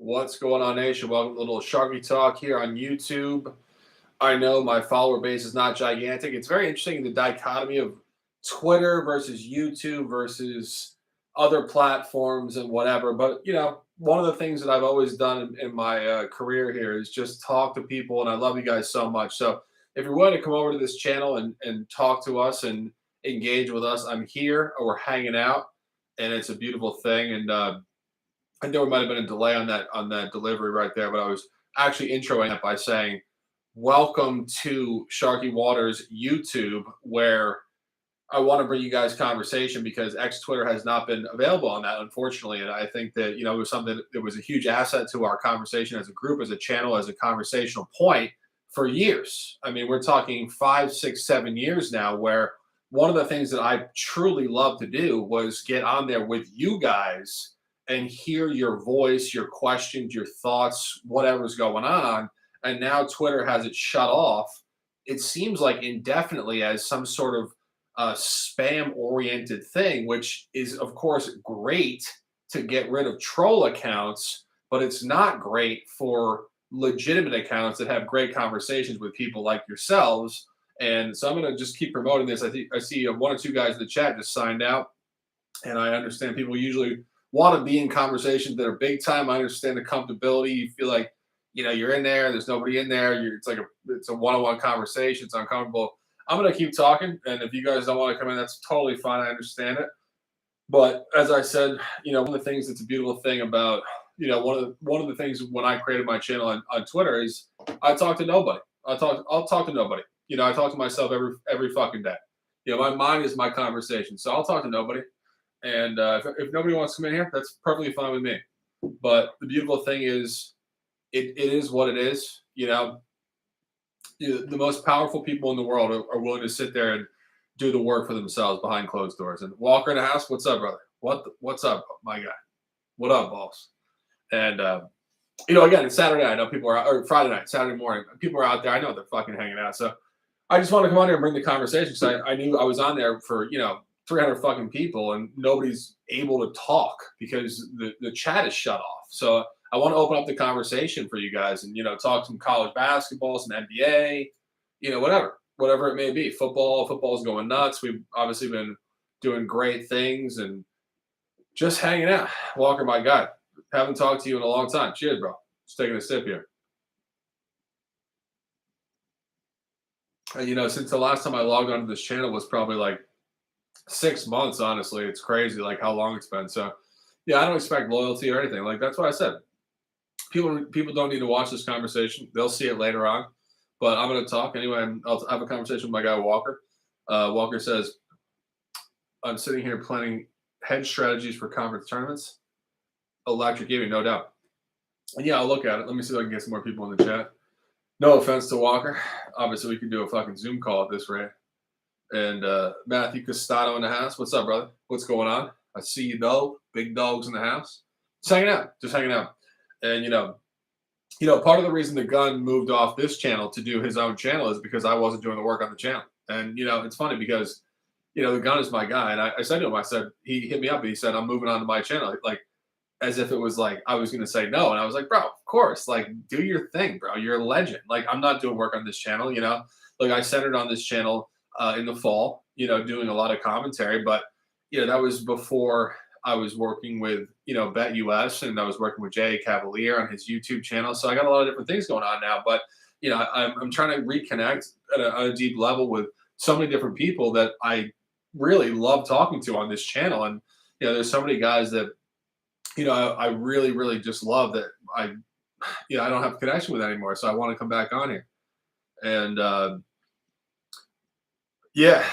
What's going on, nation? Welcome to a little Sharky Talk here on YouTube. I know my follower base is not gigantic. It's very interesting the dichotomy of Twitter versus YouTube versus other platforms and whatever. But, one of the things that I've always done in my career here is just talk to people, and I love you guys so much. So if you're willing to come over to this channel and talk to us and engage with us, I'm here or we're hanging out, and it's a beautiful thing. And, I know there might have been a delay on that delivery right there, but I was actually introing it by saying, "Welcome to Sharky Waters YouTube," where I want to bring you guys conversation because X Twitter has not been available on that, unfortunately. And I think that it was something that was a huge asset to our conversation as a group, as a channel, as a conversational point for years. I mean, we're talking 5, 6, 7 years now, where one of the things that I truly love to do was get on there with you guys and hear your voice, your questions, your thoughts, whatever's going on. And now Twitter has it shut off. It seems like indefinitely as some sort of spam oriented thing, which is, of course, great to get rid of troll accounts, but it's not great for legitimate accounts that have great conversations with people like yourselves. And so I'm going to just keep promoting this. I think I see one or two guys in the chat just signed out, and I understand people usually want to be in conversations that are big time. I understand the comfortability. You feel like you're in there. There's nobody in there. It's a one-on-one conversation. It's uncomfortable. I'm gonna keep talking, and if you guys don't want to come in, that's totally fine. I understand it. But as I said, one of the things that's a beautiful thing about one of the things when I created my channel on Twitter is I talk to nobody. I'll talk to nobody. I talk to myself every fucking day. My mind is my conversation, so I'll talk to nobody. And if nobody wants to come in here, that's perfectly fine with me. But the beautiful thing is, it is what it is. The most powerful people in the world are willing to sit there and do the work for themselves behind closed doors. And Walker in the house, what's up, brother? What's up, my guy? What up, boss? And again, it's Saturday. I know people are, or Friday night, Saturday morning. People are out there. I know they're fucking hanging out. So I just want to come on here and bring the conversation because I knew I was on there for 300 fucking people and nobody's able to talk because the chat is shut off. So I want to open up the conversation for you guys and talk some college basketball, some NBA, whatever it may be. Football's going nuts. We've obviously been doing great things and just hanging out. Walker, my guy, haven't talked to you in a long time. Cheers, bro. Just taking a sip here. And, since the last time I logged onto this channel was probably like 6 months, honestly. It's crazy like how long it's been. So yeah, I don't expect loyalty or anything. Like, that's what I said. People don't need to watch this conversation. They'll see it later on. But I'm going to talk anyway. I'll have a conversation with my guy Walker. Walker says, "I'm sitting here planning hedge strategies for conference tournaments. Electric gaming, no doubt." And yeah, I'll look at it. Let me see if I can get some more people in the chat. No offense to Walker. Obviously, we could do a fucking Zoom call at this rate. And Matthew Costado in the house. What's up, brother? What's going on? I see you, though. Big dogs in the house. Just hanging out. And, part of the reason the gun moved off this channel to do his own channel is because I wasn't doing the work on the channel. And, it's funny because, the gun is my guy. And I said to him, he hit me up and he said, "I'm moving on to my channel." Like, as if it was like I was going to say no. And I was like, "Bro, of course. Like, do your thing, bro. You're a legend." Like, I'm not doing work on this channel, Like, I centered on this channel in the fall, doing a lot of commentary. But, that was before I was working with, BetUS, and I was working with Jay Cavalier on his YouTube channel. So I got a lot of different things going on now. But, I'm trying to reconnect at a deep level with so many different people that I really love talking to on this channel. And, there's so many guys that, I really, really just love that I don't have a connection with anymore. So I want to come back on here. And, yeah,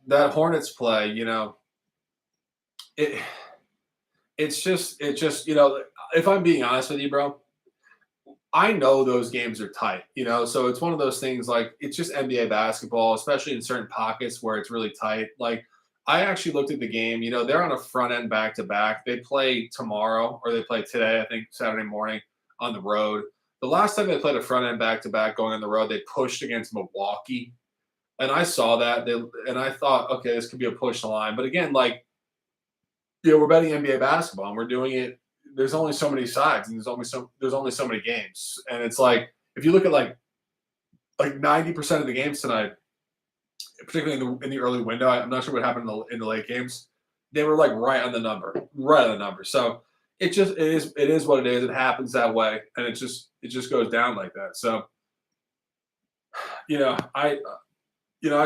that Hornets play, it's just, if I'm being honest with you, bro, I know those games are tight, so it's one of those things like it's just NBA basketball, especially in certain pockets where it's really tight. Like, I actually looked at the game, they're on a front end back to back. They play tomorrow or they play today, I think Saturday morning on the road. The last time they played a front end back to back going on the road, they pushed against Milwaukee. And I saw that, and I thought, okay, this could be a push line. But again, like, we're betting NBA basketball, and we're doing it there's only so many sides, and there's only so many games, and it's like if you look at like 90% of the games tonight, particularly in the early window, I'm not sure what happened in the late games. They were like right on the number. So it is what it is. It happens that way, and it just goes down like that. So you know, I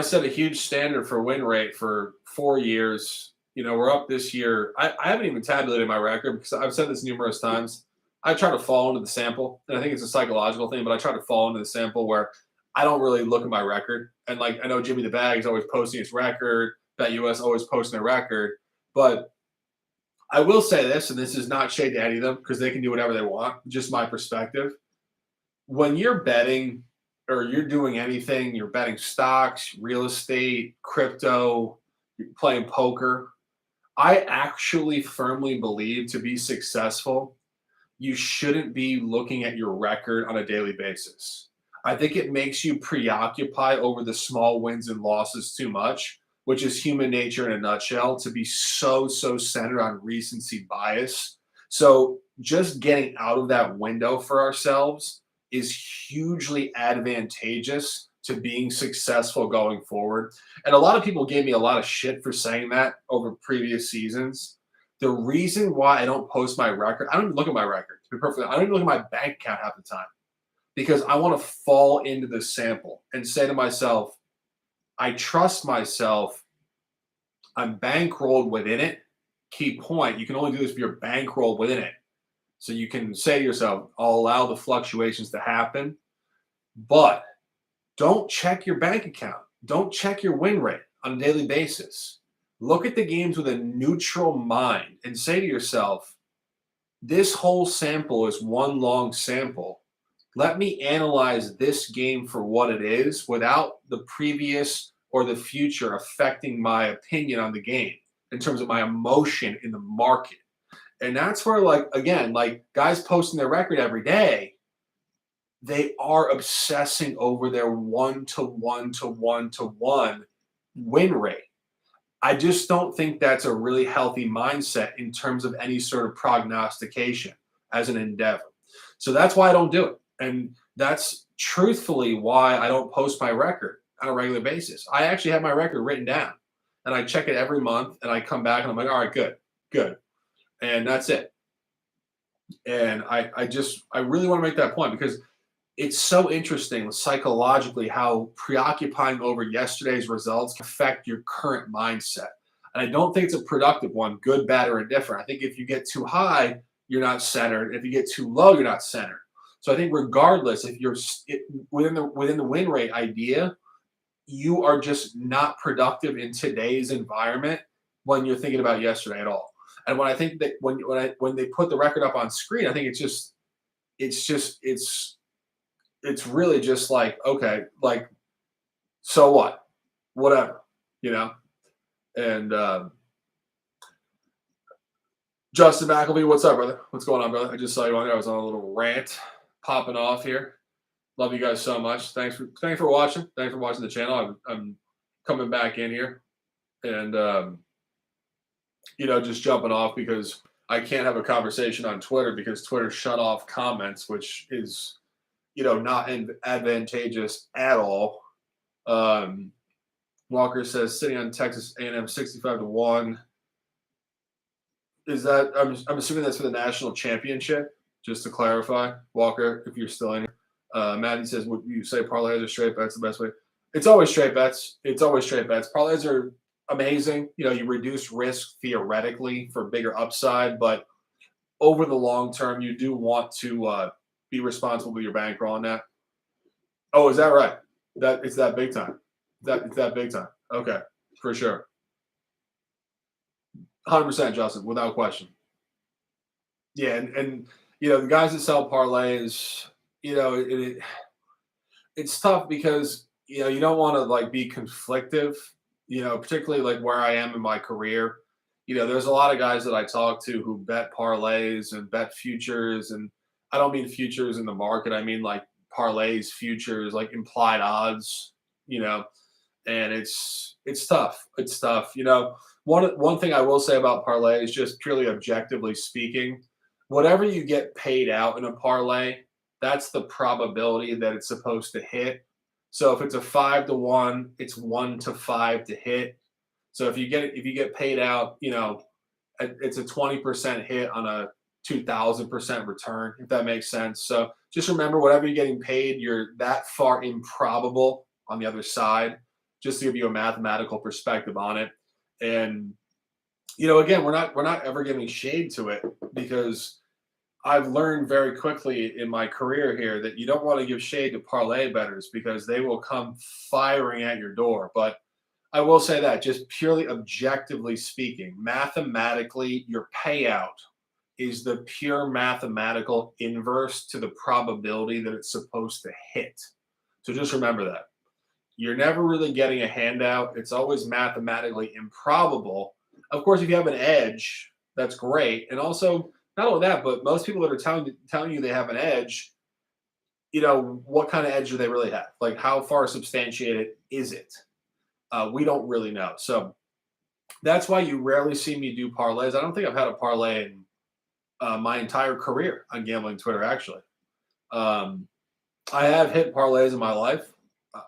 set a huge standard for win rate for 4 years. We're up this year. I haven't even tabulated my record because I've said this numerous times. I try to fall into the sample, and I think it's a psychological thing, but I try to fall into the sample where I don't really look at my record. And like I know Jimmy the Bag is always posting his record, BetUS always posting their record, but I will say this, and this is not shade to any of them because they can do whatever they want. Just my perspective. When you're betting or you're doing anything, you're betting stocks, real estate, crypto, you're playing poker. I actually firmly believe to be successful, you shouldn't be looking at your record on a daily basis. I think it makes you preoccupy over the small wins and losses too much, which is human nature in a nutshell, to be so centered on recency bias. So just getting out of that window for ourselves is hugely advantageous to being successful going forward. And a lot of people gave me a lot of shit for saying that over previous seasons. The reason why I don't post my record, I don't even look at my record, to be perfectly, I don't even look at my bank account half the time because I want to fall into the sample and say to myself, I trust myself. I'm bankrolled within it. Key point, you can only do this if you're bankrolled within it. So you can say to yourself, I'll allow the fluctuations to happen, but don't check your bank account. Don't check your win rate on a daily basis. Look at the games with a neutral mind and say to yourself, this whole sample is one long sample. Let me analyze this game for what it is without the previous or the future affecting my opinion on the game in terms of my emotion in the market. And that's where, like, again, like guys posting their record every day, they are obsessing over their 1-to-1-to-1-to-1 win rate. I just don't think that's a really healthy mindset in terms of any sort of prognostication as an endeavor. So that's why I don't do it. And that's truthfully why I don't post my record on a regular basis. I actually have my record written down and I check it every month and I come back and I'm like, all right, good. And that's it. And I really want to make that point because it's so interesting psychologically how preoccupying over yesterday's results can affect your current mindset. And I don't think it's a productive one, good, bad, or indifferent. I think if you get too high, you're not centered. If you get too low, you're not centered. So I think regardless, if you're within the win rate idea, you are just not productive in today's environment when you're thinking about yesterday at all. And when I think that when they put the record up on screen, I think it's really just like, okay, like, so what? Whatever, you know? And Justin McElvey, what's up, brother? What's going on, brother? I just saw you on there. I was on a little rant popping off here. Love you guys so much. Thanks for watching. Thanks for watching the channel. I'm coming back in here and just jumping off because I can't have a conversation on Twitter because Twitter shut off comments, which is not advantageous at all. Walker says sitting on Texas A&M 65-1. Is that I'm assuming that's for the national championship? Just to clarify, Walker, if you're still in here. Maddie says, would you say parlays are straight bets the best way? It's always straight bets. Parlays are amazing. You reduce risk theoretically for bigger upside, but over the long term, you do want to be responsible with your bankroll on that. Oh, is that right? That it's that big time. It's that big time. Okay, for sure. 100%, Justin, without question. Yeah, and the guys that sell parlays, it's tough because you don't want to like be conflictive, particularly like where I am in my career. There's a lot of guys that I talk to who bet parlays and bet futures, and I don't mean futures in the market. I mean like parlays, futures, like implied odds, and it's tough. It's tough. One thing I will say about parlays, just purely objectively speaking, whatever you get paid out in a parlay, that's the probability that it's supposed to hit. So if it's a 5 to 1, it's 1 to 5 to hit. So if you get paid out, it's a 20% hit on a 2,000% return, if that makes sense. So just remember, whatever you're getting paid, you're that far improbable on the other side, just to give you a mathematical perspective on it. And again, we're not ever giving shade to it, because I've learned very quickly in my career here that you don't want to give shade to parlay bettors, because they will come firing at your door. But I will say that, just purely objectively speaking, mathematically, your payout is the pure mathematical inverse to the probability that it's supposed to hit. So just remember that. You're never really getting a handout. It's always mathematically improbable. Of course, if you have an edge, that's great. And also, not only that, but most people that are telling you they have an edge, what kind of edge do they really have? Like, how far substantiated is it? We don't really know. So that's why you rarely see me do parlays. I don't think I've had a parlay in my entire career on gambling Twitter, actually. I have hit parlays in my life.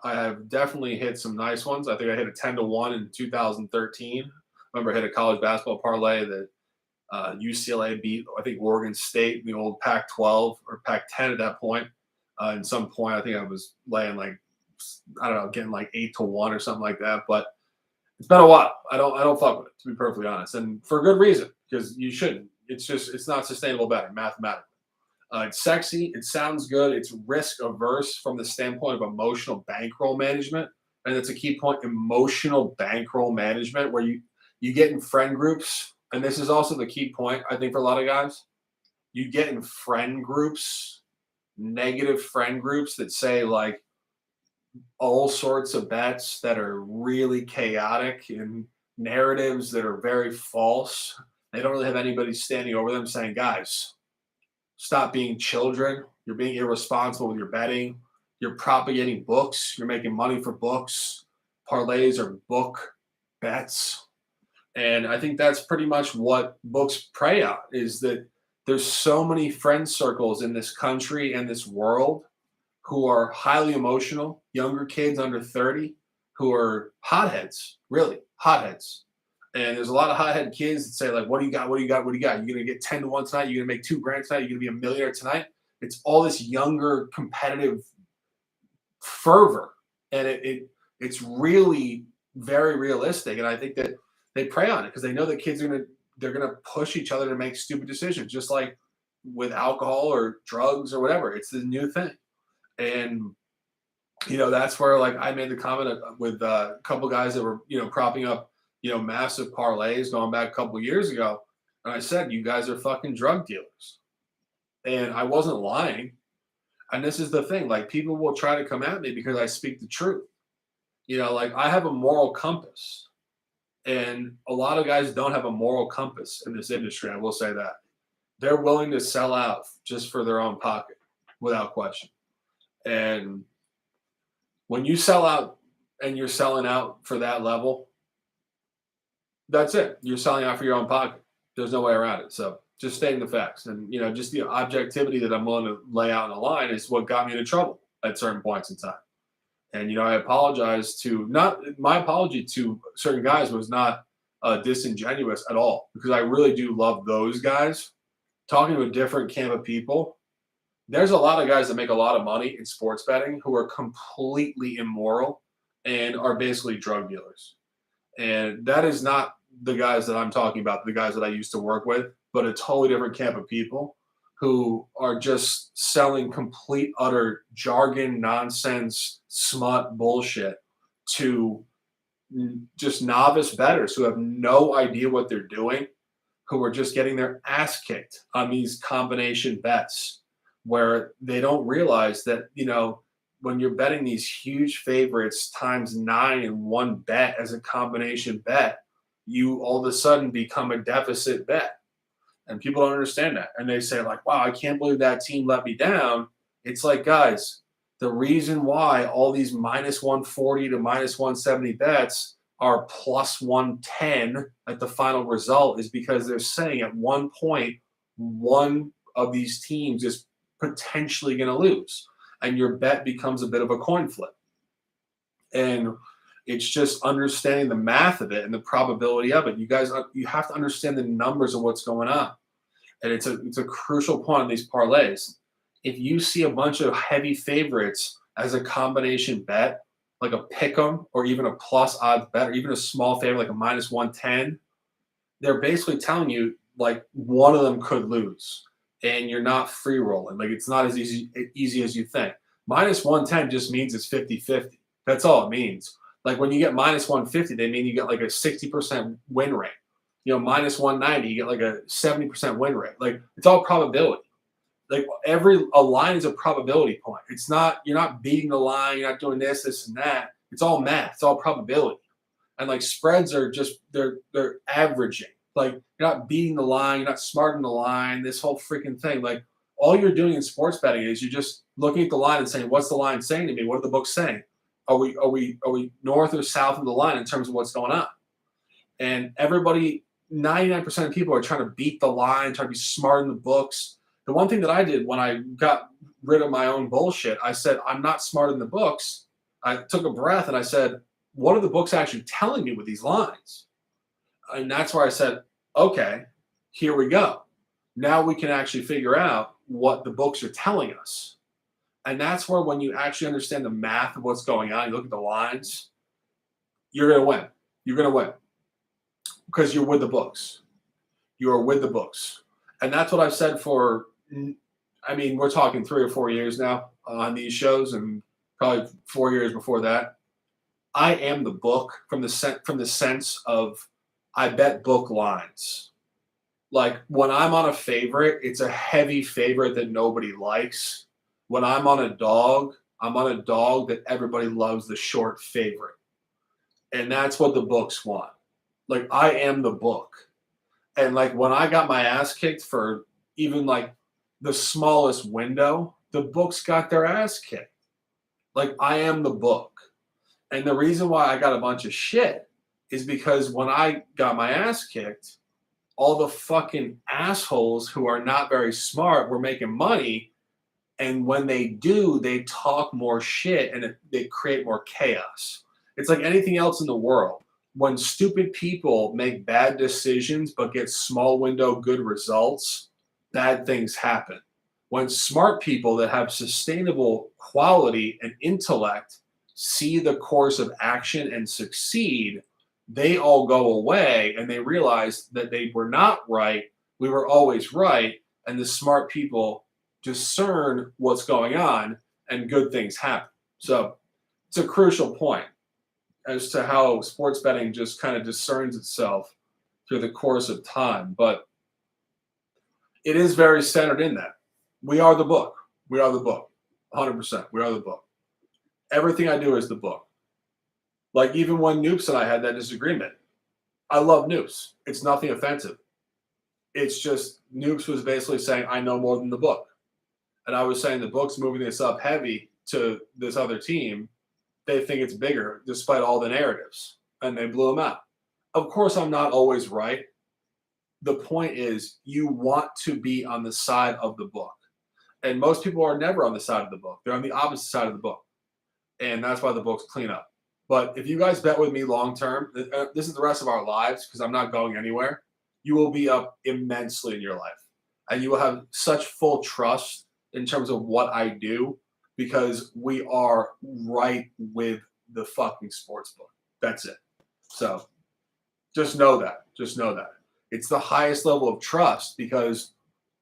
I have definitely hit some nice ones. I think I hit a 10 to 1 in 2013. Remember, I hit a college basketball parlay that UCLA beat, I think, Oregon State in the old Pac-12 or Pac-10 at that point. In some point, I think I was laying like, I don't know, getting like 8 to 1 or something like that. But it's been a while. I don't fuck with it, to be perfectly honest, and for good reason, because you shouldn't. It's not sustainable betting mathematically. It's sexy. It sounds good. It's risk averse from the standpoint of emotional bankroll management, and it's a key point: emotional bankroll management, where you get in friend groups, and this is also the key point, I think, for a lot of guys. You get in friend groups, negative friend groups, that say like all sorts of bets that are really chaotic and narratives that are very false. They don't really have anybody standing over them saying, guys, stop being children. You're being irresponsible with your betting. You're propagating books. You're making money for books. Parlays are book bets. And I think that's pretty much what books prey on, is that there's so many friend circles in this country and this world who are highly emotional, younger kids under 30 who are hotheads, really hotheads. And there's a lot of hothead kids that say, like, what do you got? What do you got? What do you got? You're going to get 10 to 1 tonight. You're going to make $2,000 tonight. You're going to be a millionaire tonight. It's all this younger competitive fervor. And it's really very realistic. And I think that they prey on it because they know that kids they're going to push each other to make stupid decisions, just like with alcohol or drugs or whatever. It's the new thing. And that's where, like, I made the comment with a couple guys that were propping up massive parlays going back a couple years ago, and I said, you guys are fucking drug dealers, and I wasn't lying. And this is the thing, like, people will try to come at me because I speak the truth. Like, I have a moral compass, and a lot of guys don't have a moral compass in this industry. I will say that they're willing to sell out just for their own pocket without question. And when you sell out and you're selling out for that level, that's it. You're selling out for your own pocket. There's no way around it. So just stating the facts, and just the objectivity that I'm willing to lay out in the line is what got me into trouble at certain points in time. And I apologize my apology to certain guys was not disingenuous at all, because I really do love those guys. Talking to a different camp of people, there's a lot of guys that make a lot of money in sports betting who are completely immoral and are basically drug dealers. And that is not the guys that I'm talking about, the guys that I used to work with, but a totally different camp of people who are just selling complete, utter jargon, nonsense, smut bullshit to just novice bettors who have no idea what they're doing, who are just getting their ass kicked on these combination bets, where they don't realize that, when you're betting these huge favorites times 9 in one bet as a combination bet, you all of a sudden become a deficit bet. And people don't understand that. And they say, like, wow, I can't believe that team let me down. It's like, guys, the reason why all these minus 140 to minus 170 bets are plus 110 at the final result is because they're saying at one point one of these teams is potentially going to lose, and your bet becomes a bit of a coin flip. And it's just understanding the math of it and the probability of it. You guys, you have to understand the numbers of what's going on, and it's a crucial point in these parlays. If you see a bunch of heavy favorites as a combination bet, like a pick 'em or even a plus odds bet, or even a small favorite like a minus 110, they're basically telling you like one of them could lose, and you're not free rolling. Like it's not as easy as you think. Minus 110 just means it's 50-50. That's all it means. Like when you get minus 150, they mean you get like a 60% win rate. Minus 190, you get like a 70% win rate. Like it's all probability. Like a line is a probability point. It's not, you're not beating the line, you're not doing this, and that. It's all math, it's all probability. And like spreads are just they're averaging. Like you're not beating the line, you're not smarting the line, this whole freaking thing. Like all you're doing in sports betting is you're just looking at the line and saying, what's the line saying to me? What are the books saying? Are we north or south of the line in terms of what's going on? And everybody, 99% of people are trying to beat the line, trying to be smart in the books. The one thing that I did when I got rid of my own bullshit, I said, I'm not smart in the books. I took a breath and I said, what are the books actually telling me with these lines? And that's where I said, okay, here we go. Now we can actually figure out what the books are telling us. And that's where when you actually understand the math of what's going on, you look at the lines, you're going to win. You're going to win because you're with the books. You are with the books. And that's what I've said for, I mean, we're talking 3 or 4 years now on these shows, and probably 4 years before that. I am the book from the sense of I bet book lines. Like when I'm on a favorite, it's a heavy favorite that nobody likes. When I'm on a dog, I'm on a dog that everybody loves, the short favorite. And that's what the books want. Like I am the book. And like when I got my ass kicked for even like the smallest window, the books got their ass kicked. Like I am the book. And the reason why I got a bunch of shit is because when I got my ass kicked, all the fucking assholes who are not very smart were making money. And when they do, they talk more shit and they create more chaos. It's like anything else in the world. When stupid people make bad decisions but get small window good results, bad things happen. When smart people that have sustainable quality and intellect see the course of action and succeed, they all go away and they realize that they were not right. We were always right. And the smart people discern what's going on and good things happen. So it's a crucial point as to how sports betting just kind of discerns itself through the course of time. But it is very centered in that. We are the book. We are the book. 100%. We are the book. Everything I do is the book. Like even when Noops and I had that disagreement, I love Noops. It's nothing offensive. It's just Noops was basically saying, I know more than the book. And I was saying the book's moving this up heavy to this other team. They think it's bigger despite all the narratives. And they blew him out. Of course, I'm not always right. The point is you want to be on the side of the book. And most people are never on the side of the book. They're on the opposite side of the book. And that's why the books clean up. But if you guys bet with me long term, this is the rest of our lives because I'm not going anywhere. You will be up immensely in your life. And you will have such full trust in terms of what I do because we are right with the fucking sports book. That's it. So just know that. Just know that. It's the highest level of trust because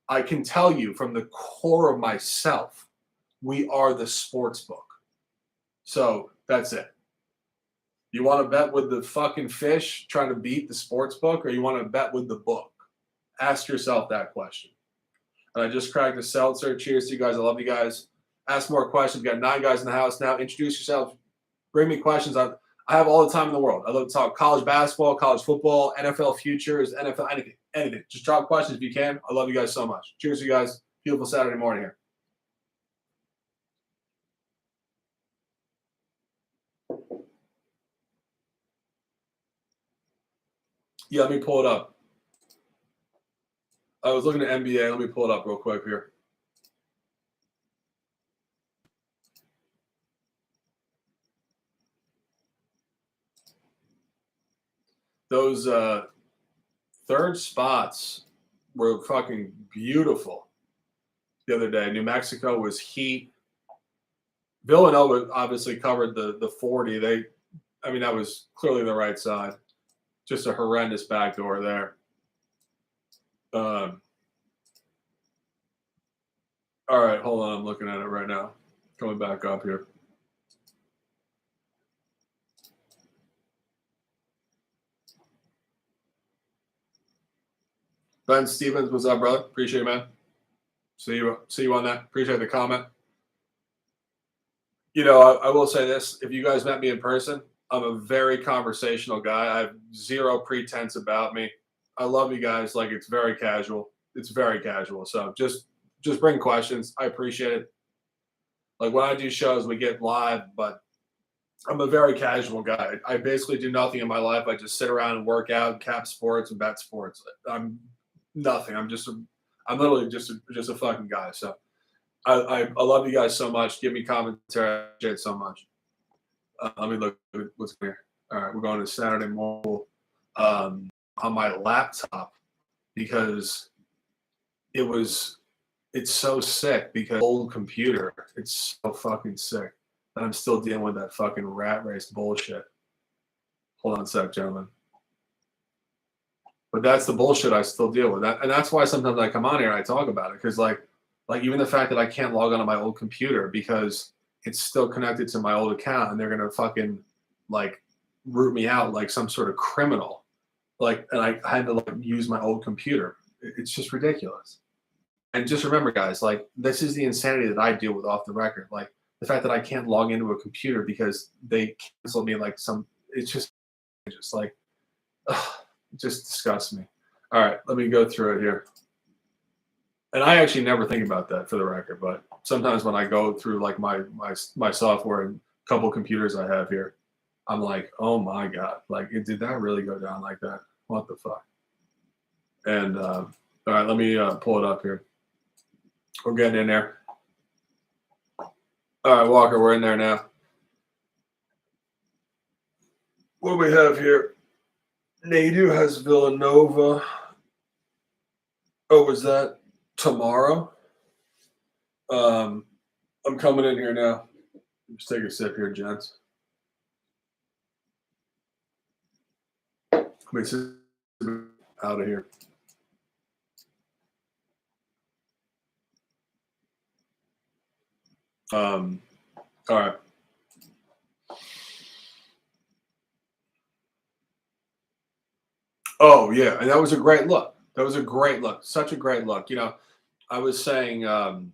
I can tell you from the core of myself, we are the sports book. So that's it. You want to bet with the fucking fish trying to beat the sports book, or you want to bet with the book? Ask yourself that question. And I just cracked a seltzer. Cheers to you guys. I love you guys. Ask more questions. We've got 9 guys in the house now. Introduce yourselves. Bring me questions. I have all the time in the world. I love to talk college basketball, college football, NFL futures, NFL, anything. Anything. Just drop questions if you can. I love you guys so much. Cheers to you guys. Beautiful Saturday morning here. Yeah, let me pull it up. I was looking at NBA. Let me pull it up real quick here. Those third spots were fucking beautiful the other day. New Mexico was heat. Villanova obviously covered the 40. That was clearly the right side. Just a horrendous backdoor there. All right, hold on. I'm looking at it right now. Coming back up here. Ben Stevens, what's up, brother? Appreciate it, man. See you on that. Appreciate the comment. I will say this. If you guys met me in person, I'm a very conversational guy. I have zero pretense about me. I love you guys. Like, it's very casual. It's very casual. So just bring questions. I appreciate it. Like, when I do shows, we get live, but I'm a very casual guy. I basically do nothing in my life. I just sit around and work out, cap sports, and bet sports. I'm nothing. I'm literally just a fucking guy. So I love you guys so much. Give me commentary. I appreciate it so much. Let me look at what's here. All right, we're going to Saturday morning on my laptop because it's so sick because old computer. It's so fucking sick. And I'm still dealing with that fucking rat race bullshit. Hold on a sec, gentlemen. But that's the bullshit I still deal with. And that's why sometimes I come on here and I talk about it. Because like even the fact that I can't log onto my old computer because it's still connected to my old account and they're gonna fucking like root me out like some sort of criminal. And I had to use my old computer. It's just ridiculous. And just remember, guys, this is the insanity that I deal with off the record. Like the fact that I can't log into a computer because they canceled me it's just like ugh, it just disgusts me. All right, let me go through it here. And I actually never think about that for the record, but sometimes when I go through like my software and a couple computers I have here, I'm like, oh my God, did that really go down like that? What the fuck? And all right, let me pull it up here. We're getting in there. All right, Walker, we're in there now. What do we have here? Nadu has Villanova. Oh, was that tomorrow? I'm coming in here now. Just take a sip here, gents. Let me sit out of here. All right. Oh yeah, and that was a great look. That was a great look. Such a great look. I was saying, no,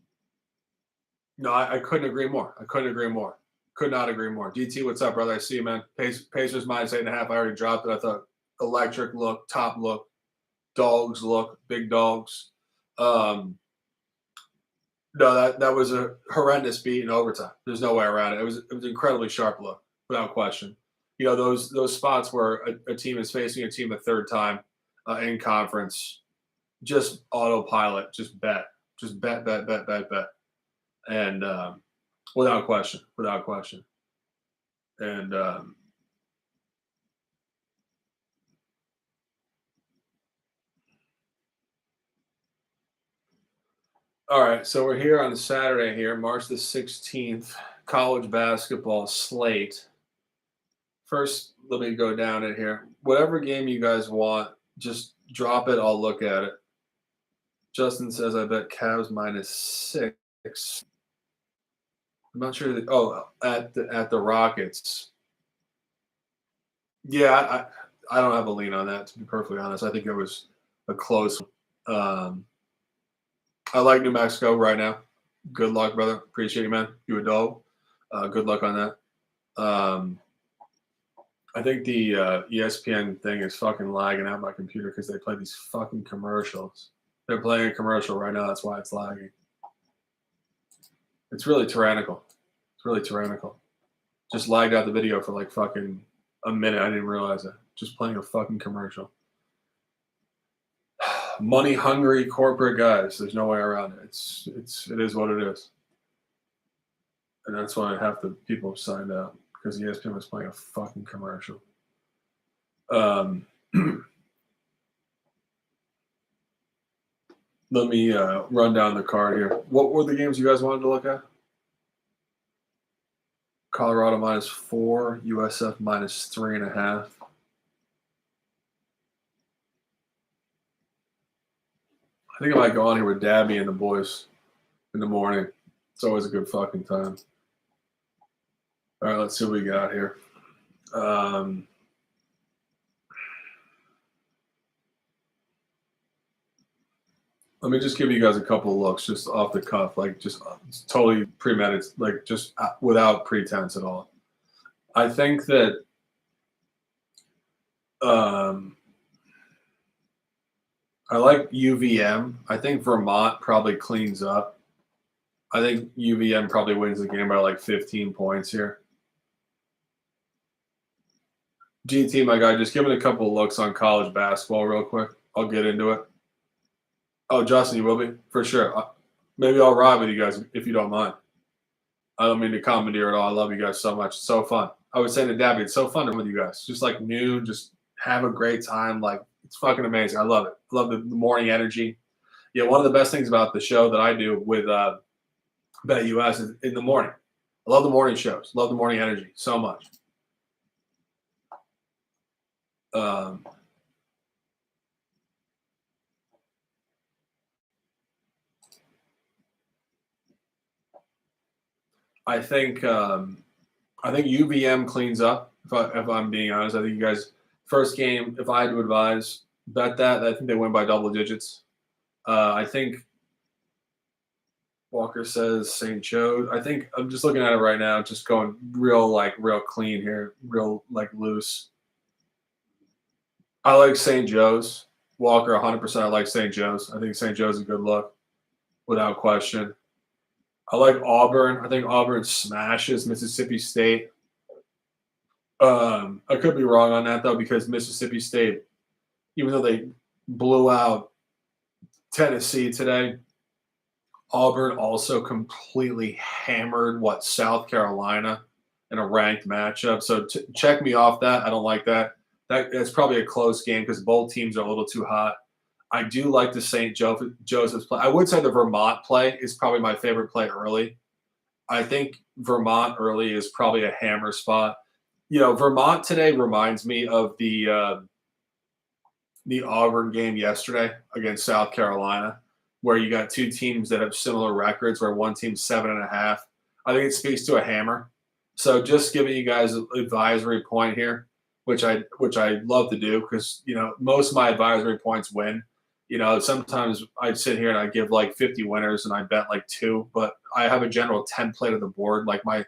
I couldn't agree more. I couldn't agree more. Could not agree more. DT, what's up, brother? I see you, man. Pacers -8.5. I already dropped it. I thought electric look, top look, dogs look, big dogs. No, that was a horrendous beat in overtime. There's no way around it. It was an incredibly sharp look, without question. Those spots where a team is facing a team a third time in conference, just autopilot, just bet, bet, and without question. And all right, so we're here on Saturday here, March the 16th, college basketball slate. First, let me go down it here. Whatever game you guys want, just drop it. I'll look at it. Justin says, I bet Cavs -6. I'm not sure that. At the Rockets. Yeah, I don't have a lean on that, to be perfectly honest. I think it was a close. I like New Mexico right now. Good luck, brother. Appreciate you, man. You a dog. Good luck on that. I think the ESPN thing is fucking lagging out my computer because they play these fucking commercials. They're playing a commercial right now. That's why it's lagging. It's really tyrannical. Just lagged out the video for like fucking a minute. I didn't realize it. Just playing a fucking commercial. money hungry corporate guys. There's no way around it. It is what it is, and that's why half the people have signed out because ESPN was playing a fucking commercial. Let me run down the card here. What were the games you guys wanted to look at? Colorado -4, USF -3.5. I think I might go on here with Dabby and the boys in the morning. It's always a good fucking time. All right, let's see what we got here. Let me just give you guys a couple of looks just off the cuff, like just totally premeditated, like just without pretense at all. I think that I like UVM. I think Vermont probably cleans up. I think UVM probably wins the game by like 15 points here. GT, my guy, just give it a couple of looks on college basketball real quick. I'll get into it. Oh, Justin, you will be? For sure. Maybe I'll ride with you guys if you don't mind. I don't mean to commandeer at all. I love you guys so much. It's so fun. I was saying to Dabby, it's so fun to with you guys. Just like noon, just have a great time. Like, it's fucking amazing. I love it. I love the morning energy. Yeah, one of the best things about the show that I do with Bet US is in the morning. I love the morning shows. Love the morning energy so much. I think UVM cleans up. If I'm being honest, I think you guys first game. If I had to advise, bet that. I think they win by double digits. I think Walker says St. Joe. I think I'm just looking at it right now, just going real clean here, real like loose. I like St. Joe's. Walker 100%. I like St. Joe's. I think St. Joe's is a good look, without question. I like Auburn. I think Auburn smashes Mississippi State. I could be wrong on that, though, because Mississippi State, even though they blew out Tennessee today, Auburn also completely hammered South Carolina in a ranked matchup. So check me off that. I don't like that. That's probably a close game because both teams are a little too hot. I do like the St. Joseph's play. I would say the Vermont play is probably my favorite play early. I think Vermont early is probably a hammer spot. You know, Vermont today reminds me of the Auburn game yesterday against South Carolina, where you got two teams that have similar records, where one team's 7.5. I think it speaks to a hammer. So just giving you guys an advisory point here, which I love to do because most of my advisory points win. Sometimes I'd sit here and I give like 50 winners and I bet like 2, but I have a general template of the board. Like my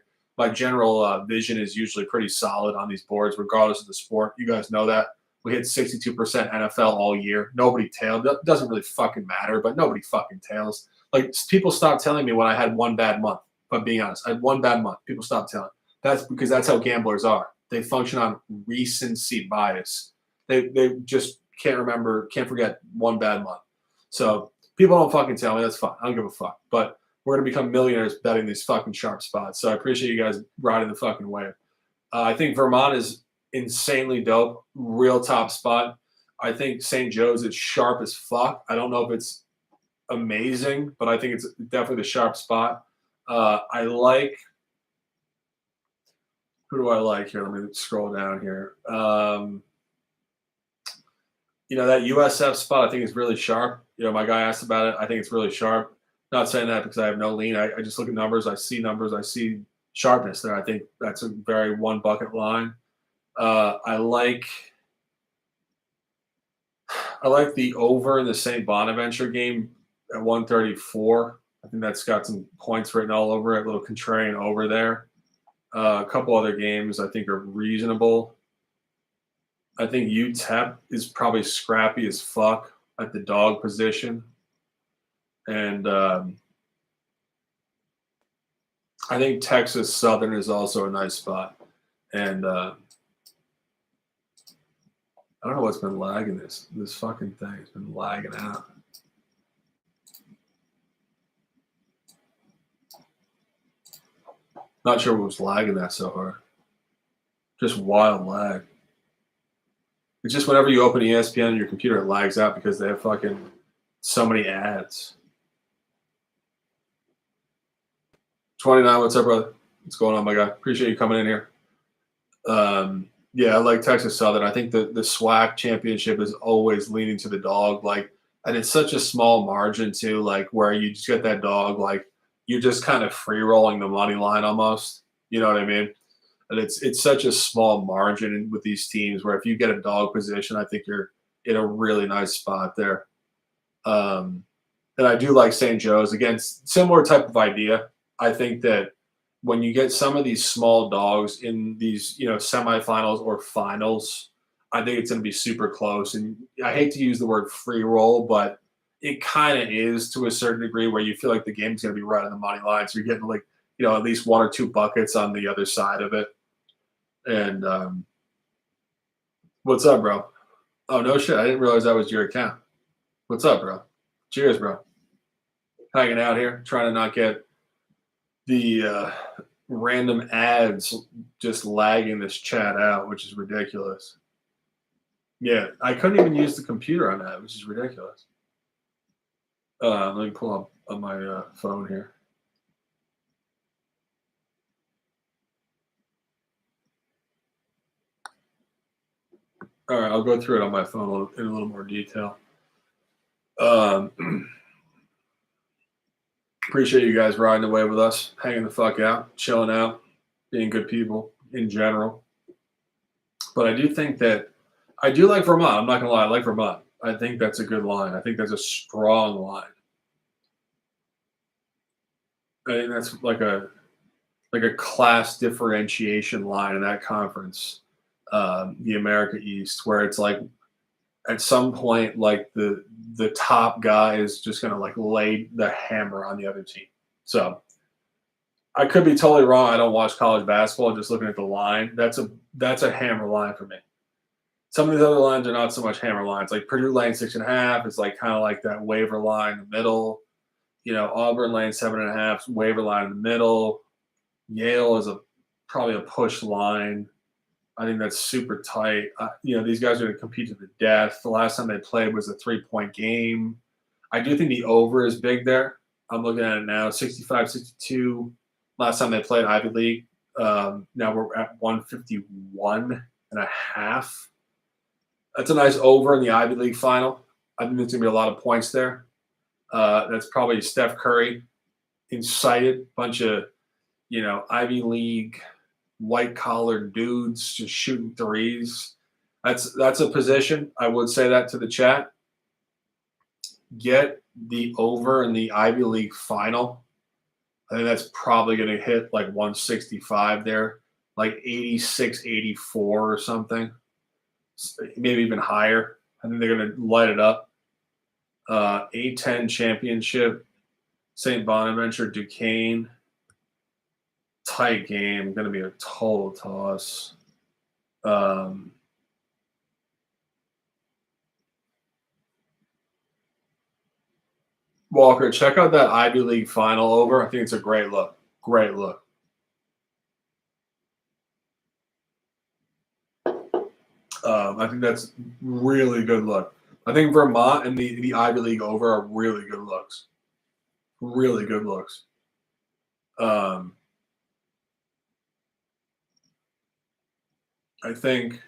general vision is usually pretty solid on these boards, regardless of the sport. You guys know that. We hit 62% NFL all year. Nobody tailed. It doesn't really fucking matter, but nobody fucking tails. Like, people stopped telling me when I had one bad month. If I'm being honest, I had one bad month. People stopped telling. That's because that's how gamblers are. They function on recency bias. They just can't forget one bad month. So people don't fucking tell me. That's fine. I don't give a fuck. But we're going to become millionaires betting these fucking sharp spots. So I appreciate you guys riding the fucking wave. I think Vermont is insanely dope. Real top spot. I think St. Joe's is sharp as fuck. I don't know if it's amazing, but I think it's definitely the sharp spot. I like – who do I like here? Let me scroll down here. That USF spot I think is really sharp. My guy asked about it. I think it's really sharp. Not saying that because I have no lean. I just look at numbers. I see numbers. I see sharpness there. I think that's a very one bucket line. I like the over in the St. Bonaventure game at 134. I think that's got some points written all over it. A little contrarian over there. A couple other games I think are reasonable. I think UTEP is probably scrappy as fuck at the dog position. And I think Texas Southern is also a nice spot. And I don't know what's been lagging this fucking thing. It's been lagging out. Not sure what was lagging that so hard. Just wild lag. It's just whenever you open ESPN on your computer, it lags out because they have fucking so many ads. 29, what's up, brother? What's going on, my guy? Appreciate you coming in here. Yeah, I like Texas Southern. I think the SWAC championship is always leaning to the dog. Like, and it's such a small margin too. Like where you just get that dog. Like you're just kind of free rolling the money line almost. You know what I mean? And it's such a small margin with these teams where if you get a dog position, I think you're in a really nice spot there. Um, and I do like St. Joe's. Again, similar type of idea. I think that when you get some of these small dogs in these, semifinals or finals, I think it's going to be super close. And I hate to use the word free roll, but it kind of is to a certain degree where you feel like the game's going to be right on the money line. So you're getting like, at least one or two buckets on the other side of it. And what's up, bro? Oh, no shit. I didn't realize that was your account. What's up, bro? Cheers, bro. Hanging out here, trying to not get the random ads just lagging this chat out, which is ridiculous. Yeah, I couldn't even use the computer on that, which is ridiculous. Let me pull up on my phone here. All right, I'll go through it on my phone in a little more detail. Appreciate you guys riding away with us, hanging the fuck out, chilling out, being good people in general. But I do think that I do like Vermont. I'm not gonna lie, I like Vermont. I think that's a good line. I think that's a strong line. I think that's like a class differentiation line in that conference, the America East, where it's like at some point, like the top guy is just gonna like lay the hammer on the other team. So I could be totally wrong. I don't watch college basketball. Just looking at the line, that's a hammer line for me. Some of these other lines are not so much hammer lines. Like Purdue lane 6.5 is like kind of like that waiver line in the middle. Auburn lane 7.5, waiver line in the middle. Yale is probably a push line. I think that's super tight. These guys are going to compete to the death. The last time they played was a 3-point game. I do think the over is big there. I'm looking at it now, 65-62. Last time they played Ivy League. Now we're at 151.5. That's a nice over in the Ivy League final. I think there's going to be a lot of points there. That's probably Steph Curry incited, bunch of, Ivy League white collar dudes just shooting threes. That's a position. I would say that to the chat. Get the over in the Ivy League final. I think that's probably going to hit like 165 there, like 86, 84 or something, maybe even higher. I think they're going to light it up. A10 championship, St. Bonaventure, Duquesne. Tight game, going to be a total toss. Walker, check out that Ivy League final over. I think it's a great look. Great look. I think that's really good look. I think Vermont and the Ivy League over are really good looks. Really good looks. I think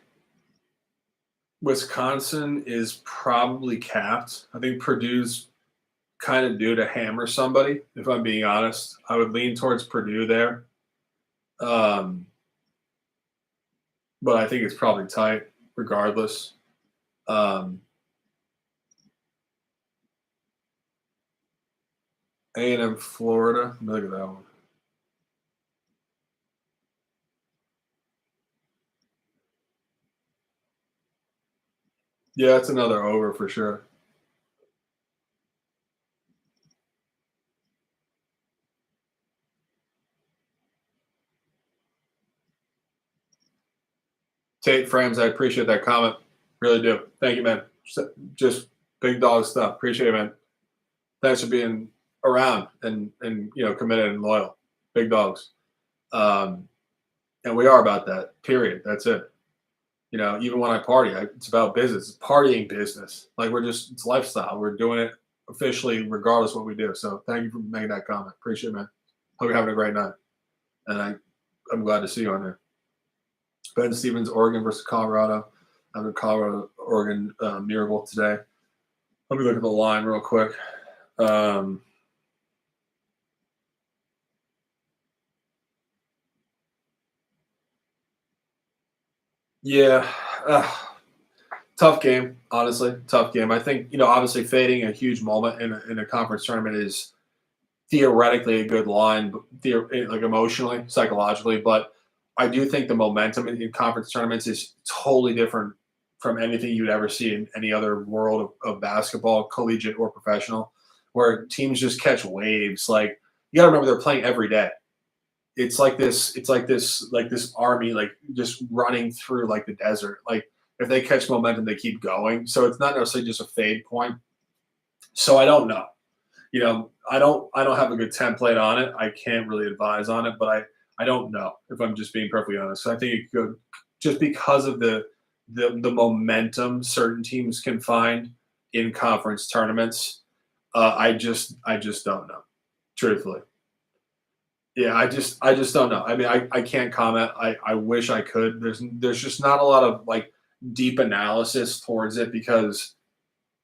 Wisconsin is probably capped. I think Purdue's kind of due to hammer somebody, if I'm being honest. I would lean towards Purdue there. But I think it's probably tight regardless. A&M Florida. Look at that one. Yeah, it's another over for sure. Tate Frames, I appreciate that comment. Really do. Thank you, man. Just big dog stuff. Appreciate it, man. Thanks for being around and committed and loyal. Big dogs. Um, and we are about that. Period. That's it. Even when I party, it's about business. It's partying business. Like it's lifestyle. We're doing it officially, regardless of what we do. So thank you for making that comment. Appreciate it, man. Hope you're having a great night. And I'm glad to see you on there. Ben Stevens, Oregon versus Colorado. I'm in Colorado, Oregon Miracle today. Let me look at the line real quick. Yeah. Tough game, honestly. Tough game. I think, obviously fading a huge moment in a conference tournament is theoretically a good line, like emotionally, psychologically. But I do think the momentum in conference tournaments is totally different from anything you'd ever see in any other world of basketball, collegiate or professional, where teams just catch waves. Like, you got to remember, they're playing every day. It's like this army, like, just running through like the desert. Like, if they catch momentum, they keep going. So it's not necessarily just a fade point. So I don't know. I don't have a good template on it. I can't really advise on it, but I don't know, if I'm just being perfectly honest. So I think it could, just because of the momentum certain teams can find in conference tournaments. I just don't know, truthfully. Yeah, I just don't know. I mean, I can't comment. I wish I could. There's just not a lot of like deep analysis towards it, because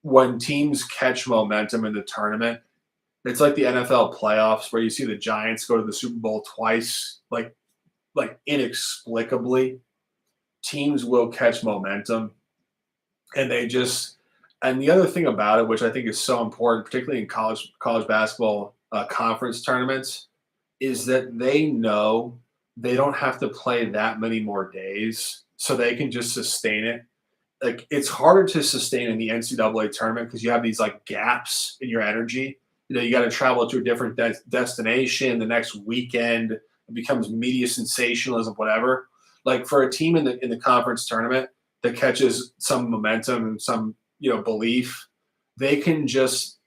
when teams catch momentum in the tournament, it's like the NFL playoffs where you see the Giants go to the Super Bowl twice, like inexplicably. Teams will catch momentum, and the other thing about it, which I think is so important, particularly in college basketball conference tournaments, is that they know they don't have to play that many more days, so they can just sustain it. Like, it's harder to sustain in the NCAA tournament because you have these like gaps in your energy. You got to travel to a different destination the next weekend. It becomes media sensationalism, whatever. Like, for a team in the conference tournament that catches some momentum and some belief, they can just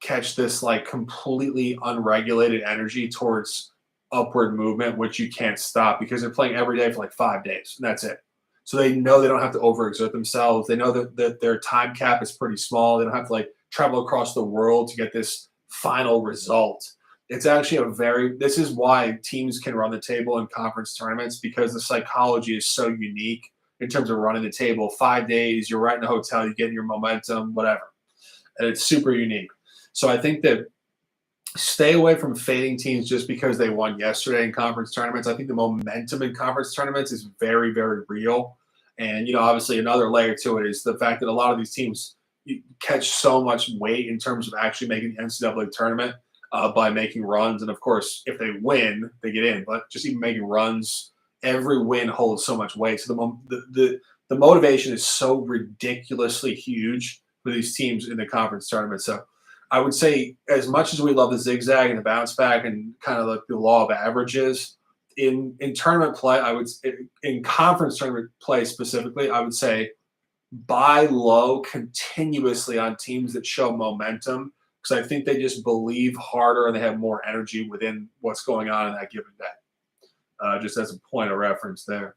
catch this like completely unregulated energy towards upward movement, which you can't stop because they're playing every day for like 5 days, and that's it. So they know they don't have to overexert themselves. They know that their time cap is pretty small. They don't have to like travel across the world to get this final result. It's actually this is why teams can run the table in conference tournaments, because the psychology is so unique in terms of running the table. 5 days, you're right in a hotel, you're getting your momentum, whatever. And it's super unique. So I think that stay away from fading teams just because they won yesterday in conference tournaments. I think the momentum in conference tournaments is very, very real. And, obviously another layer to it is the fact that a lot of these teams catch so much weight in terms of actually making the NCAA tournament by making runs. And of course, if they win, they get in. But just even making runs, every win holds so much weight. So the motivation is so ridiculously huge for these teams in the conference tournament. So I would say, as much as we love the zigzag and the bounce back and kind of like the law of averages, in tournament play, in conference tournament play specifically, I would say buy low continuously on teams that show momentum, because I think they just believe harder and they have more energy within what's going on in that given day. Just as a point of reference there.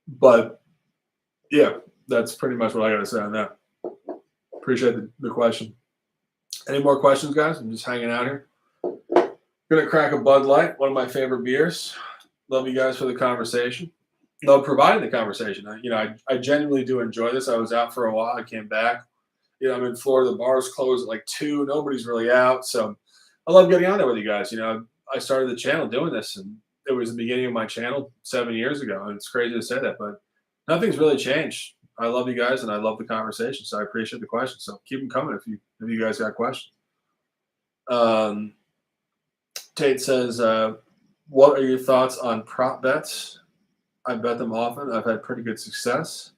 But yeah, that's pretty much what I got to say on that. Appreciate the question. Any more questions, guys? I'm just hanging out here. Gonna crack a Bud Light, one of my favorite beers. Love you guys for the conversation. Love providing the conversation. I genuinely do enjoy this. I was out for a while. I came back. I'm in Florida. The bars close at like 2. Nobody's really out. So I love getting on there with you guys. I started the channel doing this, and it was the beginning of my channel 7 years ago. And it's crazy to say that, but nothing's really changed. I love you guys, and I love the conversation. So I appreciate the questions. So keep them coming if you guys got questions. Tate says, what are your thoughts on prop bets? I bet them often. I've had pretty good success.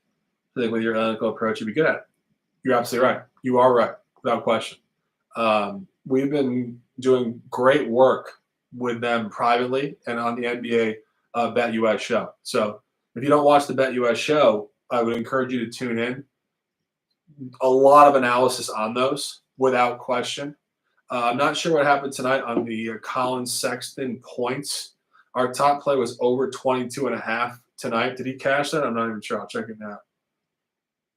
I think with your analytical approach, you'd be good at it. You're absolutely right. You are right, without question. We've been doing great work with them privately and on the NBA Bet US show. So If you don't watch the Bet US show, I would encourage you to tune in. A lot of analysis on those, without question. I'm not sure what happened tonight on the Colin Sexton points. Our top play was over 22.5 tonight. Did he cash that? I'm not even sure. I'll check it now.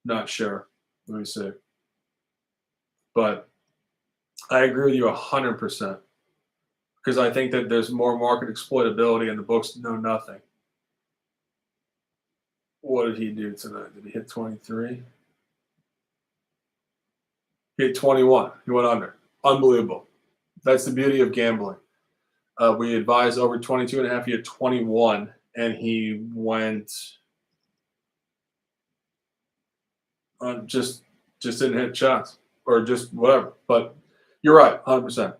Not sure. Let me see. But I agree with you 100% because I think that there's more market exploitability and the books know nothing. What did he do tonight? Did he hit 23? He hit 21. He went under. Unbelievable. That's the beauty of gambling. We advised over 22.5. He had 21, and he went just didn't hit shots or just whatever. But you're right, 100%.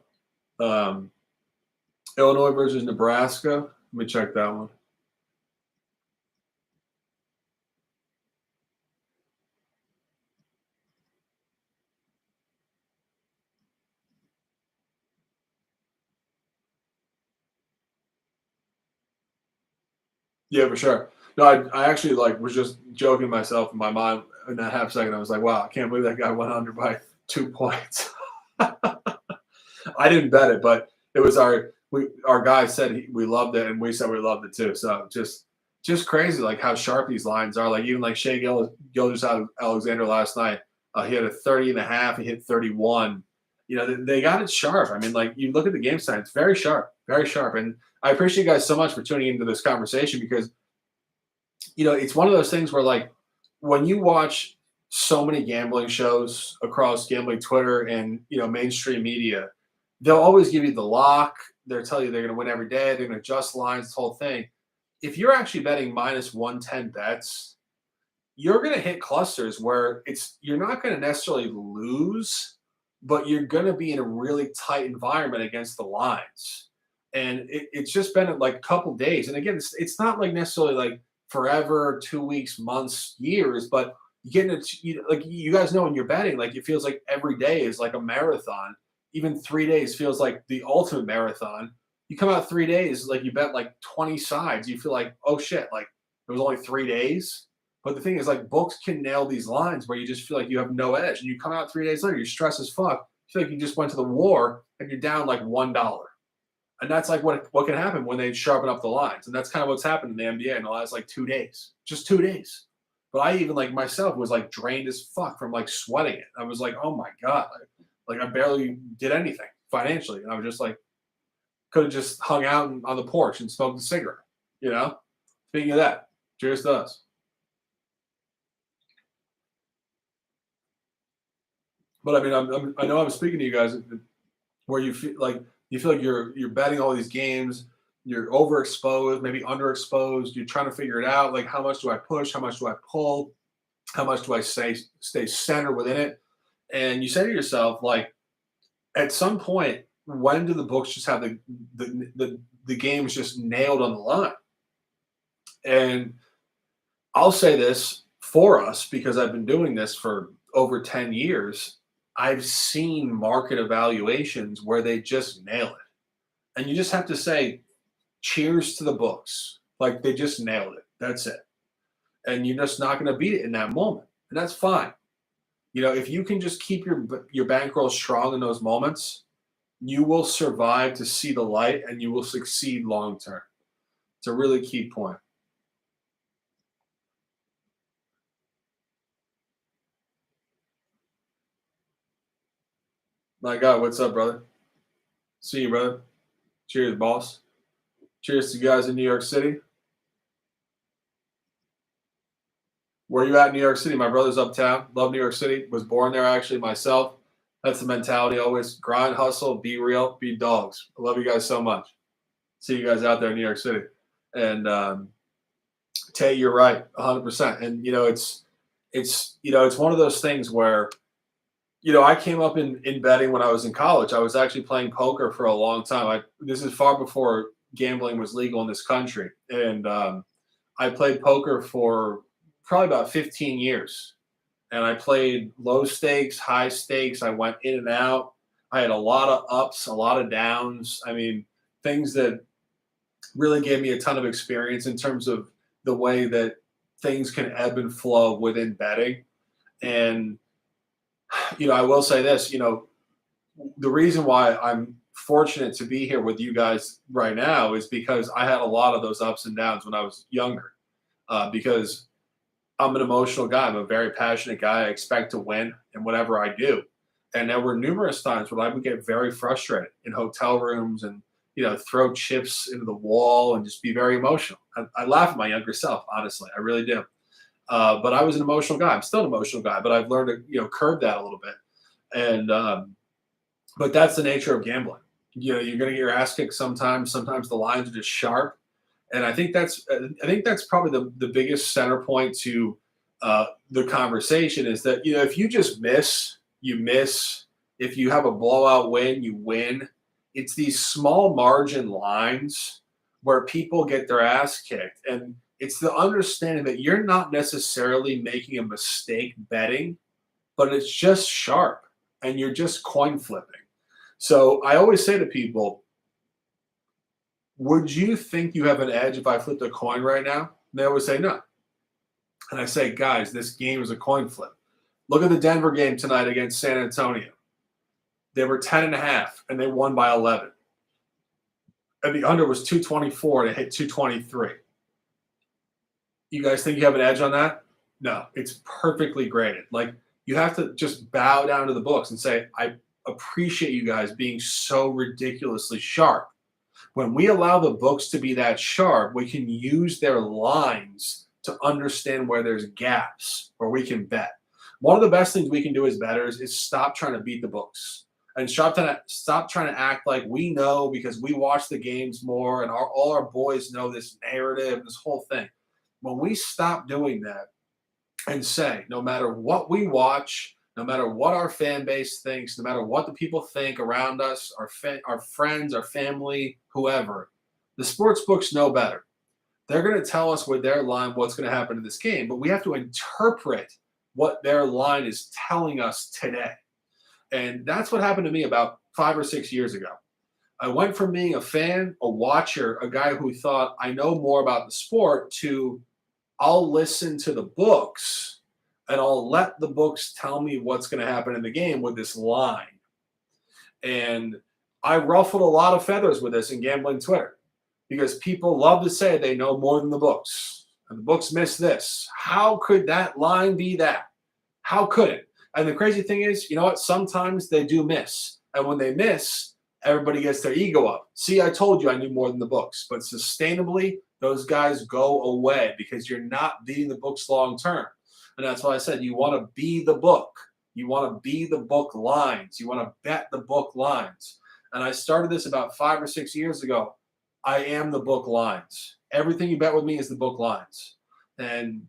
Illinois versus Nebraska. Let me check that one. Yeah, for sure. No, I actually was just joking myself in my mind in that half second. I was like, wow, I can't believe that guy went under by 2 points. I didn't bet it, but it was our guy said we loved it, and we said we loved it too. So just crazy, like how sharp these lines are. Like even like Shea Gilgeous Alexander last night, he had a 30.5. He hit 31. They got it sharp. I mean, like you look at the game side, it's very sharp, very sharp. And I appreciate you guys so much for tuning into this conversation because it's one of those things where like when you watch so many gambling shows across gambling Twitter and mainstream media, they'll always give you the lock. They'll tell you they're going to win every day. They're going to adjust lines, this whole thing. If you're actually betting minus 110 bets, you're going to hit clusters where you're not going to necessarily lose, but you're going to be in a really tight environment against the lines. And it's just been like a couple days. And again, it's not like necessarily like forever, 2 weeks, months, years, but you get into like you guys know when you're betting, like it feels like every day is like a marathon. Even 3 days feels like the ultimate marathon. You come out 3 days, like you bet like 20 sides, you feel like, oh shit, like it was only 3 days. But the thing is, like books can nail these lines where you just feel like you have no edge, and you come out 3 days later, you're stressed as fuck. You feel like you just went to the war and you're down like $1. And that's like what can happen when they sharpen up the lines. And that's kind of what's happened in the NBA in the last like 2 days, just 2 days. But I even like myself was like drained as fuck from like sweating it. I was like, oh my God, like I barely did anything financially. And I was just like, could have just hung out on the porch and smoked a cigarette, Speaking of that, cheers to us. But I mean, I know I'm speaking to you guys where you feel like you're betting all these games, you're overexposed, maybe underexposed. You're trying to figure it out. Like, how much do I push? How much do I pull? How much do I stay centered within it? And you say to yourself, like, at some point, when do the books just have the games just nailed on the line? And I'll say this for us because I've been doing this for over 10 years. I've seen market evaluations where they just nail it. And you just have to say, cheers to the books. Like they just nailed it. That's it. And you're just not going to beat it in that moment. And that's fine. If you can just keep your bankroll strong in those moments, you will survive to see the light and you will succeed long term. It's a really key point. My God, what's up, brother? See you, brother. Cheers, boss. Cheers to you guys in New York City. Where you at in New York City? My brother's uptown. Love New York City. Was born there actually myself. That's the mentality always. Grind, hustle, be real, be dogs. I love you guys so much. See you guys out there in New York City. And Tay, you're right, 100%. And it's one of those things where I came up in betting when I was in college. I was actually playing poker for a long time. This is far before gambling was legal in this country, and I played poker for probably about 15 years. And I played low stakes, high stakes. I went in and out. I had a lot of ups, a lot of downs. I mean, things that really gave me a ton of experience in terms of the way that things can ebb and flow within betting. And, I will say this, the reason why I'm fortunate to be here with you guys right now is because I had a lot of those ups and downs when I was younger. Because I'm an emotional guy. I'm a very passionate guy. I expect to win in whatever I do. And there were numerous times when I would get very frustrated in hotel rooms and, throw chips into the wall and just be very emotional. I laugh at my younger self, honestly. I really do. But I was an emotional guy. I'm still an emotional guy, but I've learned to, curb that a little bit. And, but that's the nature of gambling. You're going to get your ass kicked sometimes. Sometimes the lines are just sharp. And I think that's probably the biggest center point to the conversation is that if you just miss, you miss. If you have a blowout win, you win. It's these small margin lines where people get their ass kicked, and it's the understanding that you're not necessarily making a mistake betting, but it's just sharp, and you're just coin flipping. So I always say to people, would you think you have an edge if I flipped a coin right now? And they always say no. And I say, guys, this game is a coin flip. Look at the Denver game tonight against San Antonio. They were 10.5 and they won by 11. And the under was 224 and it hit 223. You guys think you have an edge on that? No, it's perfectly graded. Like, you have to just bow down to the books and say, I appreciate you guys being so ridiculously sharp. When we allow the books to be that sharp, we can use their lines to understand where there's gaps where we can bet. One of the best things we can do as bettors is stop trying to beat the books and stop trying to act like we know because we watch the games more and all our boys know this narrative, this whole thing. When we stop doing that and say, no matter what we watch, no matter what our fan base thinks, no matter what the people think around us, our friends, our family, whoever, the sports books know better. They're going to tell us with their line what's going to happen in this game, but we have to interpret what their line is telling us today. And that's what happened to me about 5 or 6 years ago. I went from being a fan, a watcher, a guy who thought I know more about the sport to I'll listen to the books and I'll let the books tell me what's going to happen in the game with this line. And I ruffled a lot of feathers with this in gambling Twitter because people love to say they know more than the books. And the books miss this. How could that line be that? How could it? And the crazy thing is, you know what? Sometimes they do miss. And when they miss, everybody gets their ego up. See, I told you I knew more than the books. But sustainably, those guys go away because you're not beating the books long term. And that's why I said you want to be the book. You want to be the book lines. You want to bet the book lines. And I started this about 5 or 6 years ago. I am the book lines. Everything you bet with me is the book lines. And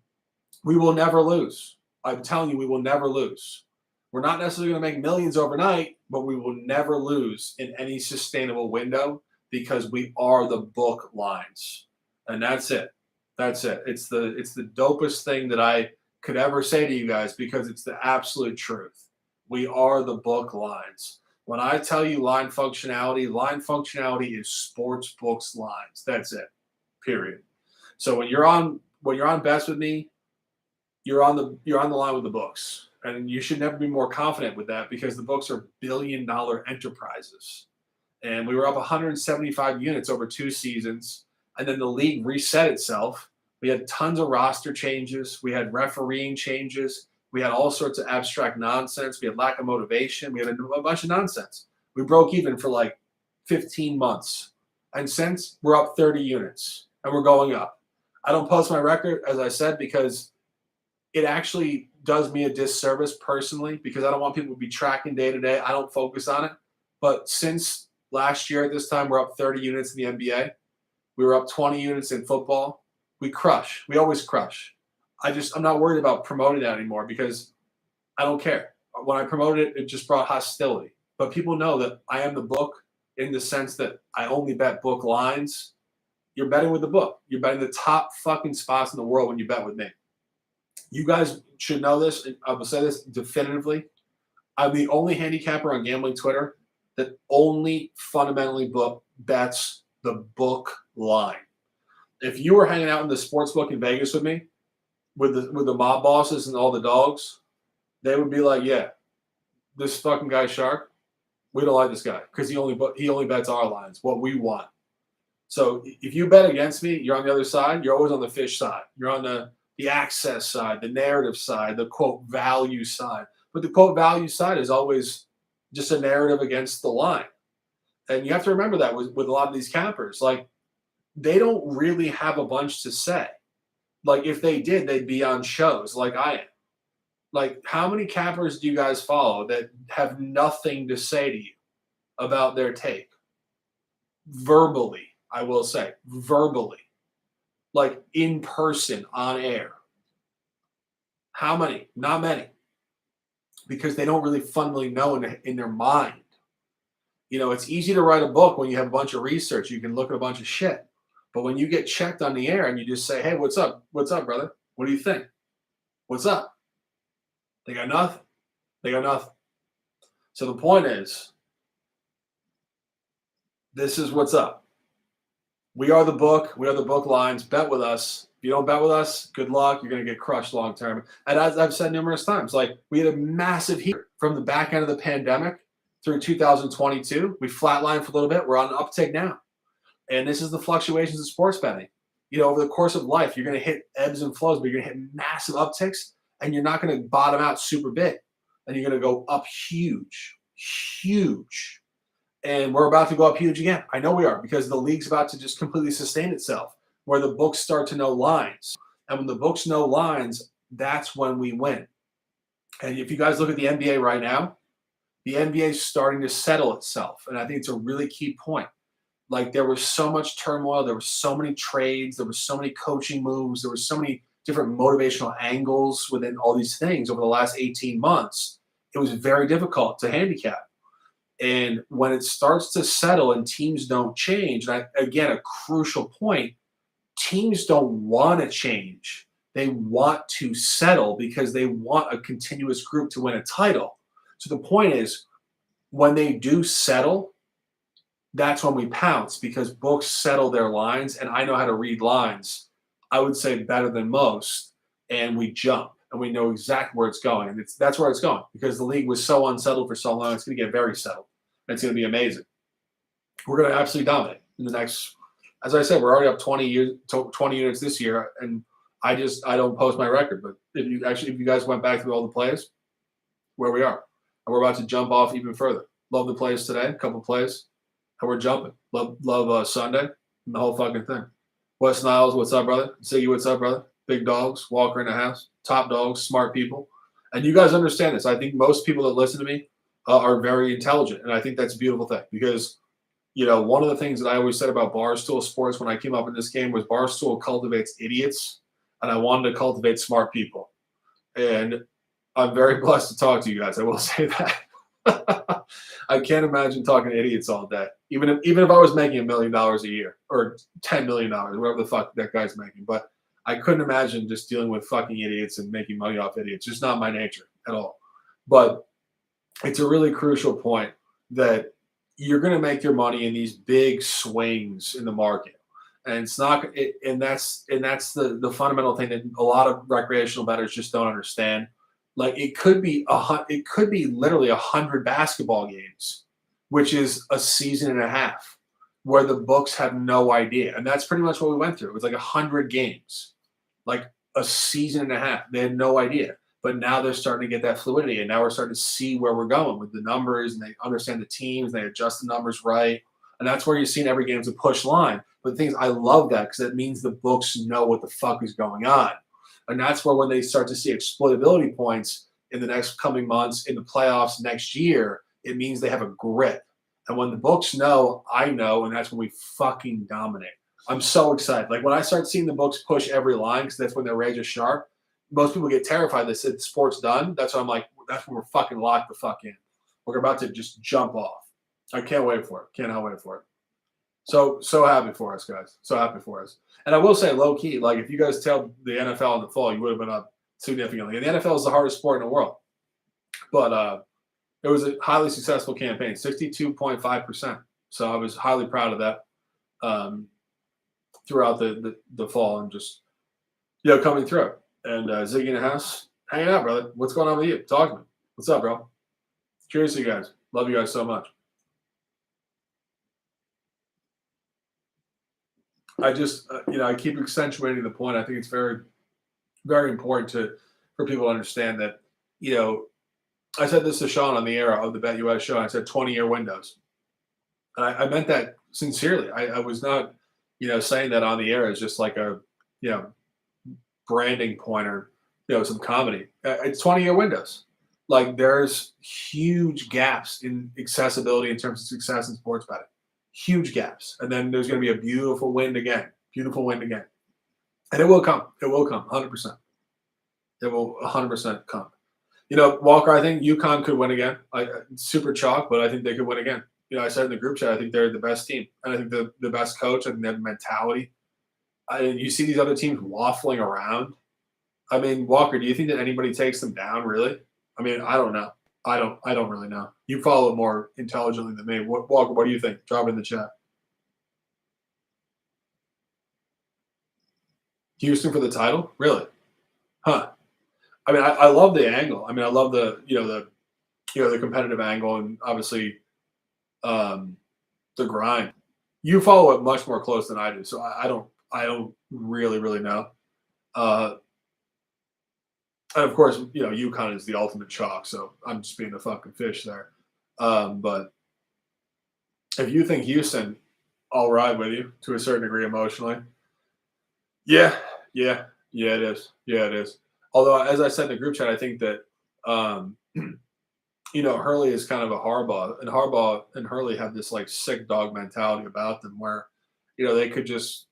we will never lose. I'm telling you, we will never lose. We're not necessarily going to make millions overnight, but we will never lose in any sustainable window because we are the book lines. And that's it. That's it. It's the dopest thing that I could ever say to you guys because it's the absolute truth. We are the book lines. When I tell you line functionality is sports books lines. That's it. Period. So when you're on bets with me, you're on the line with the books. And you should never be more confident with that because the books are billion-dollar enterprises. And we were up 175 units over 2 seasons. And then the league reset itself. We had tons of roster changes. We had refereeing changes. We had all sorts of abstract nonsense. We had lack of motivation. We had a bunch of nonsense. We broke even for like 15 months. And since, we're up 30 units. And we're going up. I don't post my record, as I said, because it actually does me a disservice personally because I don't want people to be tracking day to day. I don't focus on it. But since last year at this time, we're up 30 units in the NBA. We were up 20 units in football. We crush. We always crush. I'm not worried about promoting that anymore because I don't care. When I promoted it, it just brought hostility. But people know that I am the book in the sense that I only bet book lines. You're betting with the book. You're betting the top fucking spots in the world when you bet with me. You guys should know this. I will say this definitively. I'm the only handicapper on gambling Twitter that only fundamentally bets the book line. If you were hanging out in the sports book in Vegas with me, with the mob bosses and all the dogs, they would be like, yeah, this fucking guy Shark, we don't like this guy because he only bets our lines, what we want. So if you bet against me, you're on the other side. You're always on the fish side. You're on the access side, the narrative side, the quote value side. But the quote value side is always just a narrative against the line. And you have to remember that with a lot of these campers, like they don't really have a bunch to say. Like if they did, they'd be on shows like I am. Like how many campers do you guys follow that have nothing to say to you about their take? Verbally, I will say, verbally, like in person on air. How many? Not many. Because they don't really fundamentally know in their mind. You know, it's easy to write a book when you have a bunch of research. You can look at a bunch of shit. But when you get checked on the air and you just say, hey, what's up? What's up, brother? What do you think? What's up? They got nothing. They got nothing. So the point is, this is what's up. We are the book. We are the book lines. Bet with us. If you don't bet with us, good luck. You're going to get crushed long term. And as I've said numerous times, like we had a massive heat from the back end of the pandemic through 2022. We flatlined for a little bit. We're on an uptick now. And this is the fluctuations of sports betting. You know, over the course of life, you're going to hit ebbs and flows, but you're going to hit massive upticks, and you're not going to bottom out super big. And you're going to go up huge, huge. And we're about to go up huge again. I know we are, because the league's about to just completely sustain itself, where the books start to know lines. And when the books know lines, that's when we win. And if you guys look at the NBA right now, the NBA is starting to settle itself. And I think it's a really key point. Like there was so much turmoil. There were so many trades. There were so many coaching moves. There were so many different motivational angles within all these things over the last 18 months. It was very difficult to handicap. And when it starts to settle and teams don't change, and again, a crucial point, teams don't want to change. They want to settle because they want a continuous group to win a title. So the point is, when they do settle, that's when we pounce, because books settle their lines, and I know how to read lines, I would say better than most, and we jump, and we know exactly where it's going. And that's where it's going, because the league was so unsettled for so long. It's going to get very settled. It's going to be amazing. We're going to absolutely dominate in the next, as I said, we're already up 20 units this year, and I don't post my record. But if you guys went back through all the plays, where we are, and we're about to jump off even further. Love the plays today, a couple plays, and we're jumping. Love Sunday and the whole fucking thing. Wes Niles, what's up, brother? Ziggy, what's up, brother? Big dogs, Walker in the house, top dogs, smart people, and you guys understand this. I think most people that listen to me are very intelligent, and I think that's a beautiful thing, because you know, one of the things that I always said about Barstool Sports when I came up in this game was Barstool cultivates idiots, and I wanted to cultivate smart people. And I'm very blessed to talk to you guys. I will say that. I can't imagine talking to idiots all day, even if I was making $1 million a year or $10 million, whatever the fuck that guy's making. But I couldn't imagine just dealing with fucking idiots and making money off idiots. Just not my nature at all. But it's a really crucial point that you're going to make your money in these big swings in the market. And it's not, and that's the fundamental thing that a lot of recreational bettors just don't understand. Like it could be literally 100 basketball games, which is a season and a half, where the books have no idea. And that's pretty much what we went through. It was like 100 games, like a season and a half. They had no idea. But now they're starting to get that fluidity, and now we're starting to see where we're going with the numbers, and they understand the teams, and they adjust the numbers right. And that's where you're seeing every game is a push line. But the thing is, I love that, because it means the books know what the fuck is going on. And that's where when they start to see exploitability points in the next coming months, in the playoffs next year, it means they have a grip. And when the books know, I know, and that's when we fucking dominate. I'm so excited. Like when I start seeing the books push every line, because that's when they're razor sharp, most people get terrified. They said sport's done. That's why I'm like, that's when we're fucking locked the fuck in. We're about to just jump off. I can't wait for it. Cannot wait for it. So happy for us, guys. So happy for us. And I will say, low key, like if you guys tell the NFL in the fall, you would have been up significantly. And the NFL is the hardest sport in the world. But it was a highly successful campaign, 62.5%. So I was highly proud of that. throughout the fall and just coming through. And Ziggy in the house, hanging out, brother. What's going on with you? Talk to me. What's up, bro? Cheers to you guys. Love you guys so much. I just, I keep accentuating the point. I think it's very, very important for people to understand that, you know, I said this to Sean on the air of the Bet US show. I said 20-year windows. And I meant that sincerely. I was not, saying that on the air as just like a, you know, branding point or, some comedy. It's 20-year windows. Like there's huge gaps in accessibility in terms of success in sports betting. Huge gaps. And then there's going to be a beautiful wind again. Beautiful wind again. And it will come. It will come 100%. It will 100% come. Walker, I think UConn could win again. Super chalk, but I think they could win again. I said in the group chat, I think they're the best team. And I think the best coach. I think they have mentality. You see these other teams waffling around. I mean, Walker, do you think that anybody takes them down, really? I mean, I don't know. I don't really know. You follow it more intelligently than me. Walker, what do you think? Drop it in the chat. Houston for the title? Really? Huh. I mean, I love the angle. I mean, I love the competitive angle and obviously the grind. You follow it much more close than I do, so I don't really know. And of course, UConn is the ultimate chalk, so I'm just being the fucking fish there. But if you think Houston, I'll ride with you to a certain degree emotionally. Yeah, yeah, it is. Yeah, it is. Although, as I said in the group chat, I think that Hurley is kind of a Harbaugh, and Harbaugh and Hurley have this like sick dog mentality about them, where they could just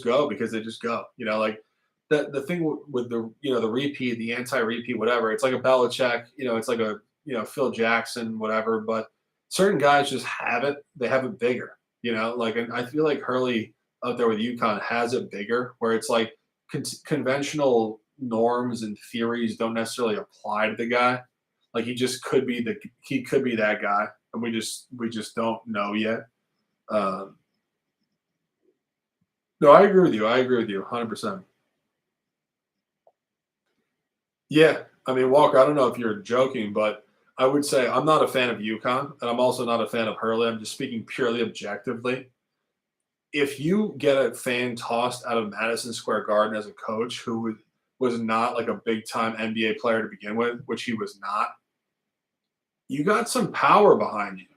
go because they just go. Like the thing with the repeat, the anti-repeat, whatever. It's like a Belichick. It's like a Phil Jackson, whatever. But certain guys just have it. They have it bigger. And I feel like Hurley out there with UConn has it bigger, where it's like conventional norms and theories don't necessarily apply to the guy. Like he could be that guy, and we just don't know yet. Um, no, I agree with you. I agree with you 100%. Yeah, I mean Walker. I don't know if you're joking, but I would say I'm not a fan of UConn, and I'm also not a fan of Hurley. I'm just speaking purely objectively. If you get a fan tossed out of Madison Square Garden as a coach who was not like a big time NBA player to begin with, which he was not, you got some power behind you.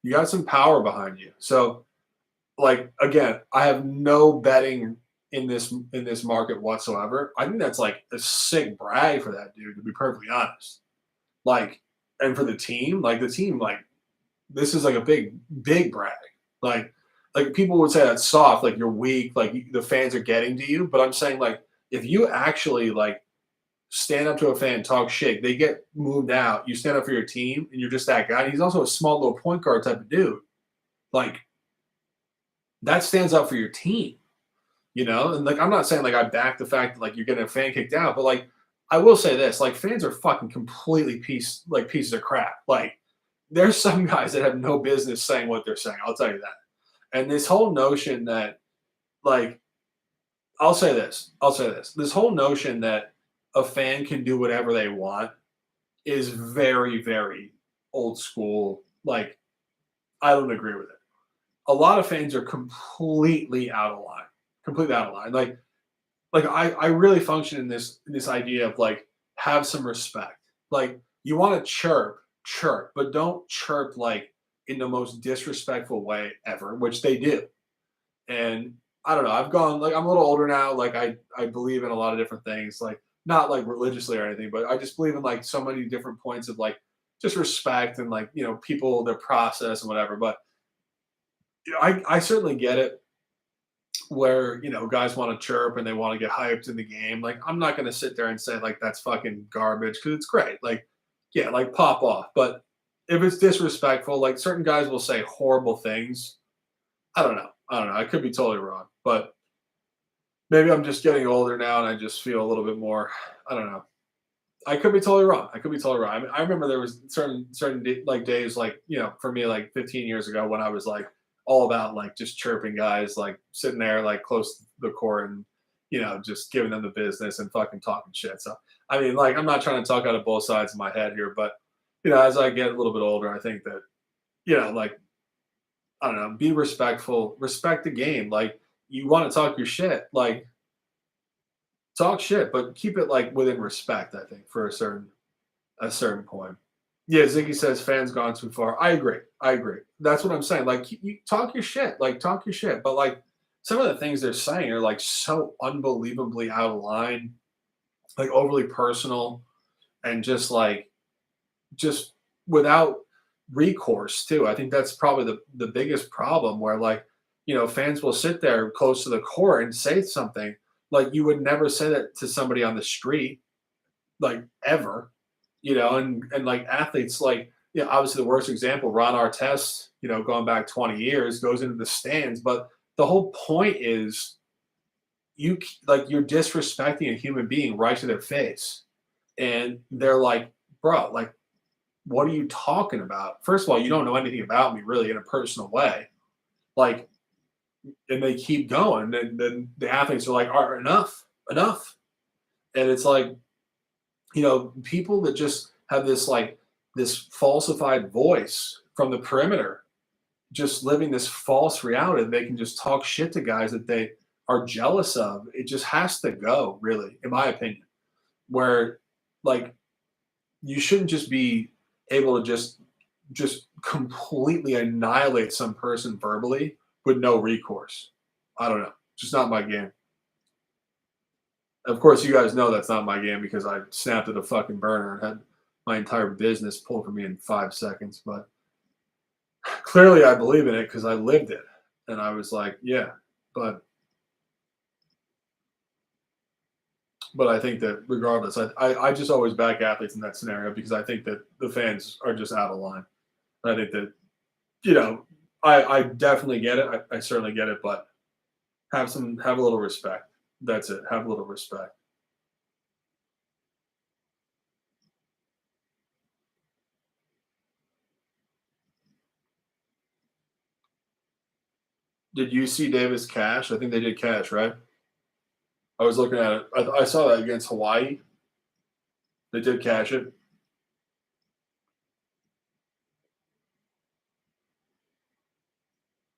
You got some power behind you. So, like again, I have no betting in this market whatsoever. I think that's like a sick brag for that dude, to be perfectly honest. Like, and for the team, like this is like a big brag. Like, like people would say that's soft, like you're weak, like the fans are getting to you. But I'm saying like if you actually like stand up to a fan, talk shit, they get moved out. You stand up for your team, and you're just that guy. And he's also a small little point guard type of dude. Like that stands up for your team, And like I'm not saying like I back the fact that like you're getting a fan kicked out, but like I will say this: like fans are fucking completely pieces of crap. Like there's some guys that have no business saying what they're saying. I'll tell you that. And this whole notion that like I'll say this. I'll say this. This whole notion that a fan can do whatever they want is very, very old school. Like, I don't agree with it. A lot of fans are completely out of line. Completely out of line. Like I really function in this idea of like have some respect. Like you want to chirp, but don't chirp like in the most disrespectful way ever, which they do. And I don't know. I've gone like I'm a little older now. Like I believe in a lot of different things. Like not like religiously or anything, but I just believe in like so many different points of like just respect and like people their process and whatever. But I certainly get it where guys want to chirp and they want to get hyped in the game. Like I'm not going to sit there and say like that's fucking garbage because it's great. Like yeah, like pop off. But if it's disrespectful, like certain guys will say horrible things. I don't know. I don't know. I could be totally wrong, but maybe I'm just getting older now and I just feel a little bit more. I don't know. I could be totally wrong. I could be totally wrong. I mean, I remember there was certain like days like for me like 15 years ago when I was like all about like just chirping guys, like sitting there like close to the court and just giving them the business and fucking talking shit. So I mean, like I'm not trying to talk out of both sides of my head here, but as I get a little bit older, I think that like I don't know, be respectful, respect the game. Like you want to talk your shit, like talk shit, but keep it like within respect. I think for a certain point. Yeah, Ziggy says fans gone too far. I agree. I agree. That's what I'm saying. Like you talk your shit, like talk your shit, but like some of the things they're saying are like so unbelievably out of line, like overly personal, and just without recourse too. I think that's probably the biggest problem where like, fans will sit there close to the court and say something like you would never say that to somebody on the street, like ever, and like athletes like obviously the worst example, Ron Artest, going back 20 years, goes into the stands, but the whole point is like you're disrespecting a human being right to their face. And they're like, bro, like what are you talking about? First of all, you don't know anything about me really in a personal way. Like, and they keep going. And then the athletes are like, all right, enough, enough. And it's like, people that just have this like this falsified voice from the perimeter, just living this false reality. They can just talk shit to guys that they are jealous of. It just has to go, really, in my opinion. Where like you shouldn't just be able to just completely annihilate some person verbally with no recourse. I don't know. Just not my game. Of course, you guys know that's not my game because I snapped at a fucking burner and had my entire business pulled from me in 5 seconds. But clearly, I believe in it because I lived it, and I was like, yeah. But I think that regardless, I just always back athletes in that scenario because I think that the fans are just out of line. I think that you know I definitely get it. I certainly get it, but have a little respect. That's it. Have a little respect. Did you see Davis cash? I think they did cash, right? I was looking at it. I saw that against Hawaii. They did cash it.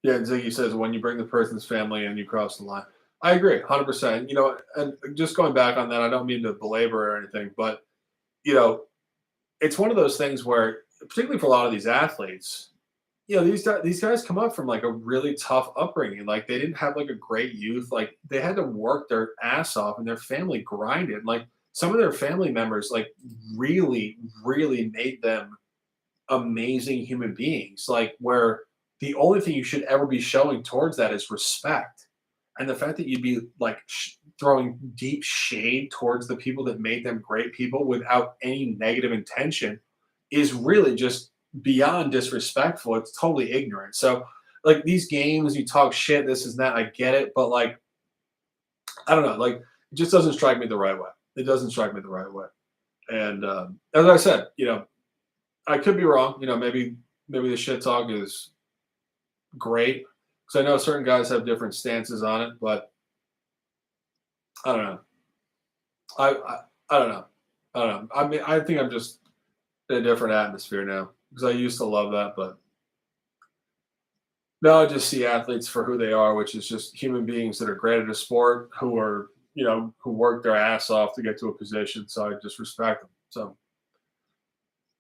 Yeah, and Ziggy says when you bring the person's family in, you cross the line. I agree, 100%. And just going back on that, I don't mean to belabor or anything, but you know, it's one of those things where, particularly for a lot of these athletes, these guys come up from like a really tough upbringing. Like they didn't have like a great youth. Like they had to work their ass off, and their family grinded. Like some of their family members, like really, really made them amazing human beings. Like where the only thing you should ever be showing towards that is respect. And the fact that you'd be like throwing deep shade towards the people that made them great people without any negative intention is really just beyond disrespectful. It's totally ignorant. So, like these games, you talk shit, this is that. I get it, but like, I don't know. Like, it just doesn't strike me the right way. It doesn't strike me the right way. And as I said, I could be wrong. Maybe the shit talk is great because I know certain guys have different stances on it, but I don't know. I don't know. I don't know. I mean, I think I'm just in a different atmosphere now because I used to love that, but now I just see athletes for who they are, which is just human beings that are great at a sport who are, who work their ass off to get to a position. So I just respect them. So,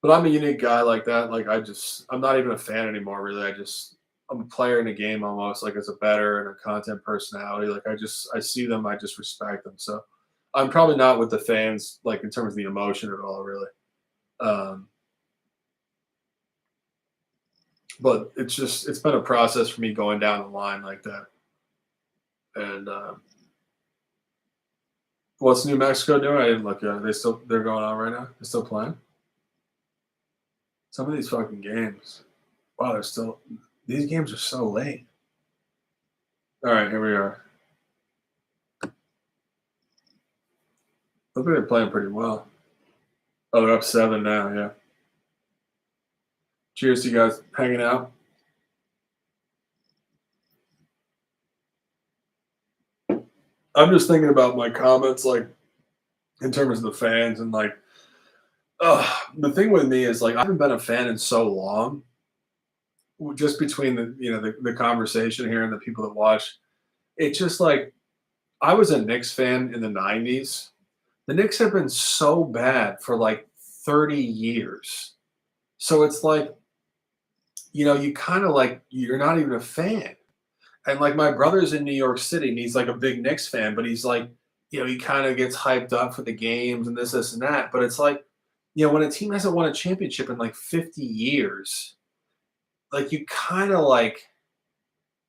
but I'm a unique guy like that. Like I'm not even a fan anymore, really. I'm a player in the game almost, like as a better and a content personality. Like I see them, I just respect them. So I'm probably not with the fans, like in terms of the emotion at all, really. Um, but it's been a process for me going down the line like that. And what's New Mexico doing? I didn't look at it. They're going on right now. They're still playing. Some of these fucking games. Wow, these games are so late. All right, here we are. Look like they're playing pretty well. Oh, they're up 7 now. Yeah. Cheers to you guys hanging out. I'm just thinking about my comments, like in terms of the fans, and like, the thing with me is like I haven't been a fan in so long. Just between the conversation here and the people that watch, it's just like I was a Knicks fan in the '90s. The Knicks have been so bad for like 30 years. So it's like, you kind of like you're not even a fan. And like my brother's in New York City and he's like a big Knicks fan, but he's like, he kind of gets hyped up for the games and this and that. But it's like, when a team hasn't won a championship in like 50 years, like you kind of like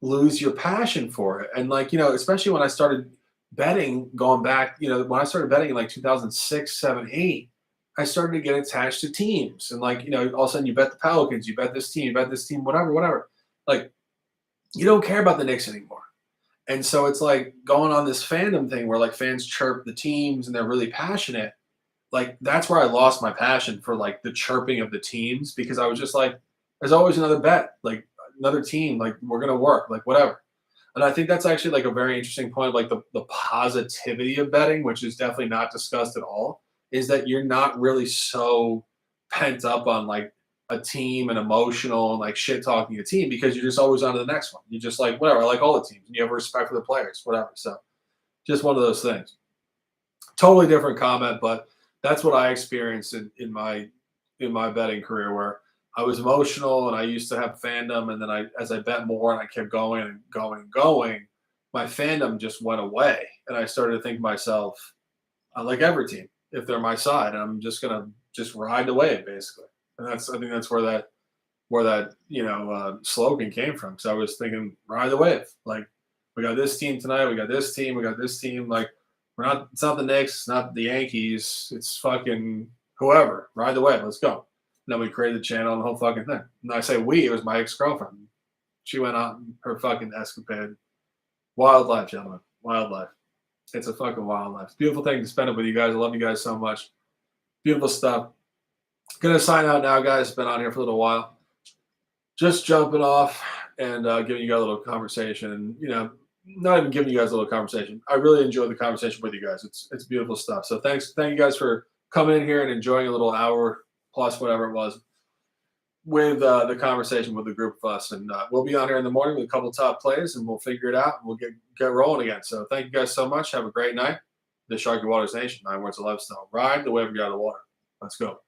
lose your passion for it. And like, especially when I started betting going back, when I started betting in like 2006, 7, 8, I started to get attached to teams. And like, all of a sudden you bet the Pelicans, you bet this team, whatever, whatever. Like, you don't care about the Knicks anymore. And so it's like going on this fandom thing where like fans chirp the teams and they're really passionate. Like that's where I lost my passion for like the chirping of the teams because I was just like, there's always another bet, like another team, like we're gonna work, like whatever. And I think that's actually like a very interesting point of like the positivity of betting, which is definitely not discussed at all, is that you're not really so pent up on like a team and emotional and like shit talking a team because you're just always on to the next one. You're just like, whatever, I like all the teams and you have respect for the players, whatever. So just one of those things. Totally different comment, but that's what I experienced in my betting career where I was emotional and I used to have fandom, and then as I bet more and I kept going and going and going, my fandom just went away, and I started to think to myself, I like every team if they're my side, and I'm just gonna just ride the wave basically, and I think that's where that slogan came from because I was thinking ride the wave, like we got this team tonight, we got this team, we got this team, like it's not the Knicks, it's not the Yankees, it's fucking whoever, ride the wave, let's go. And then we created the channel and the whole fucking thing. And I say we, it was my ex-girlfriend. She went out in her fucking escapade. Wildlife, gentlemen. Wildlife. It's a fucking wildlife. It's a beautiful thing to spend it with you guys. I love you guys so much. Beautiful stuff. Gonna sign out now, guys. Been on here for a little while. Just jumping off and giving you guys a little conversation. And, not even giving you guys a little conversation. I really enjoyed the conversation with you guys. It's beautiful stuff. So thank you guys for coming in here and enjoying a little hour plus whatever it was with the conversation with the group of us. And we'll be on here in the morning with a couple of top plays and we'll figure it out. And we'll get rolling again. So thank you guys so much. Have a great night. The Sharky Waters Nation, 9 words of lifestyle. Ride the wave you out of the water. Let's go.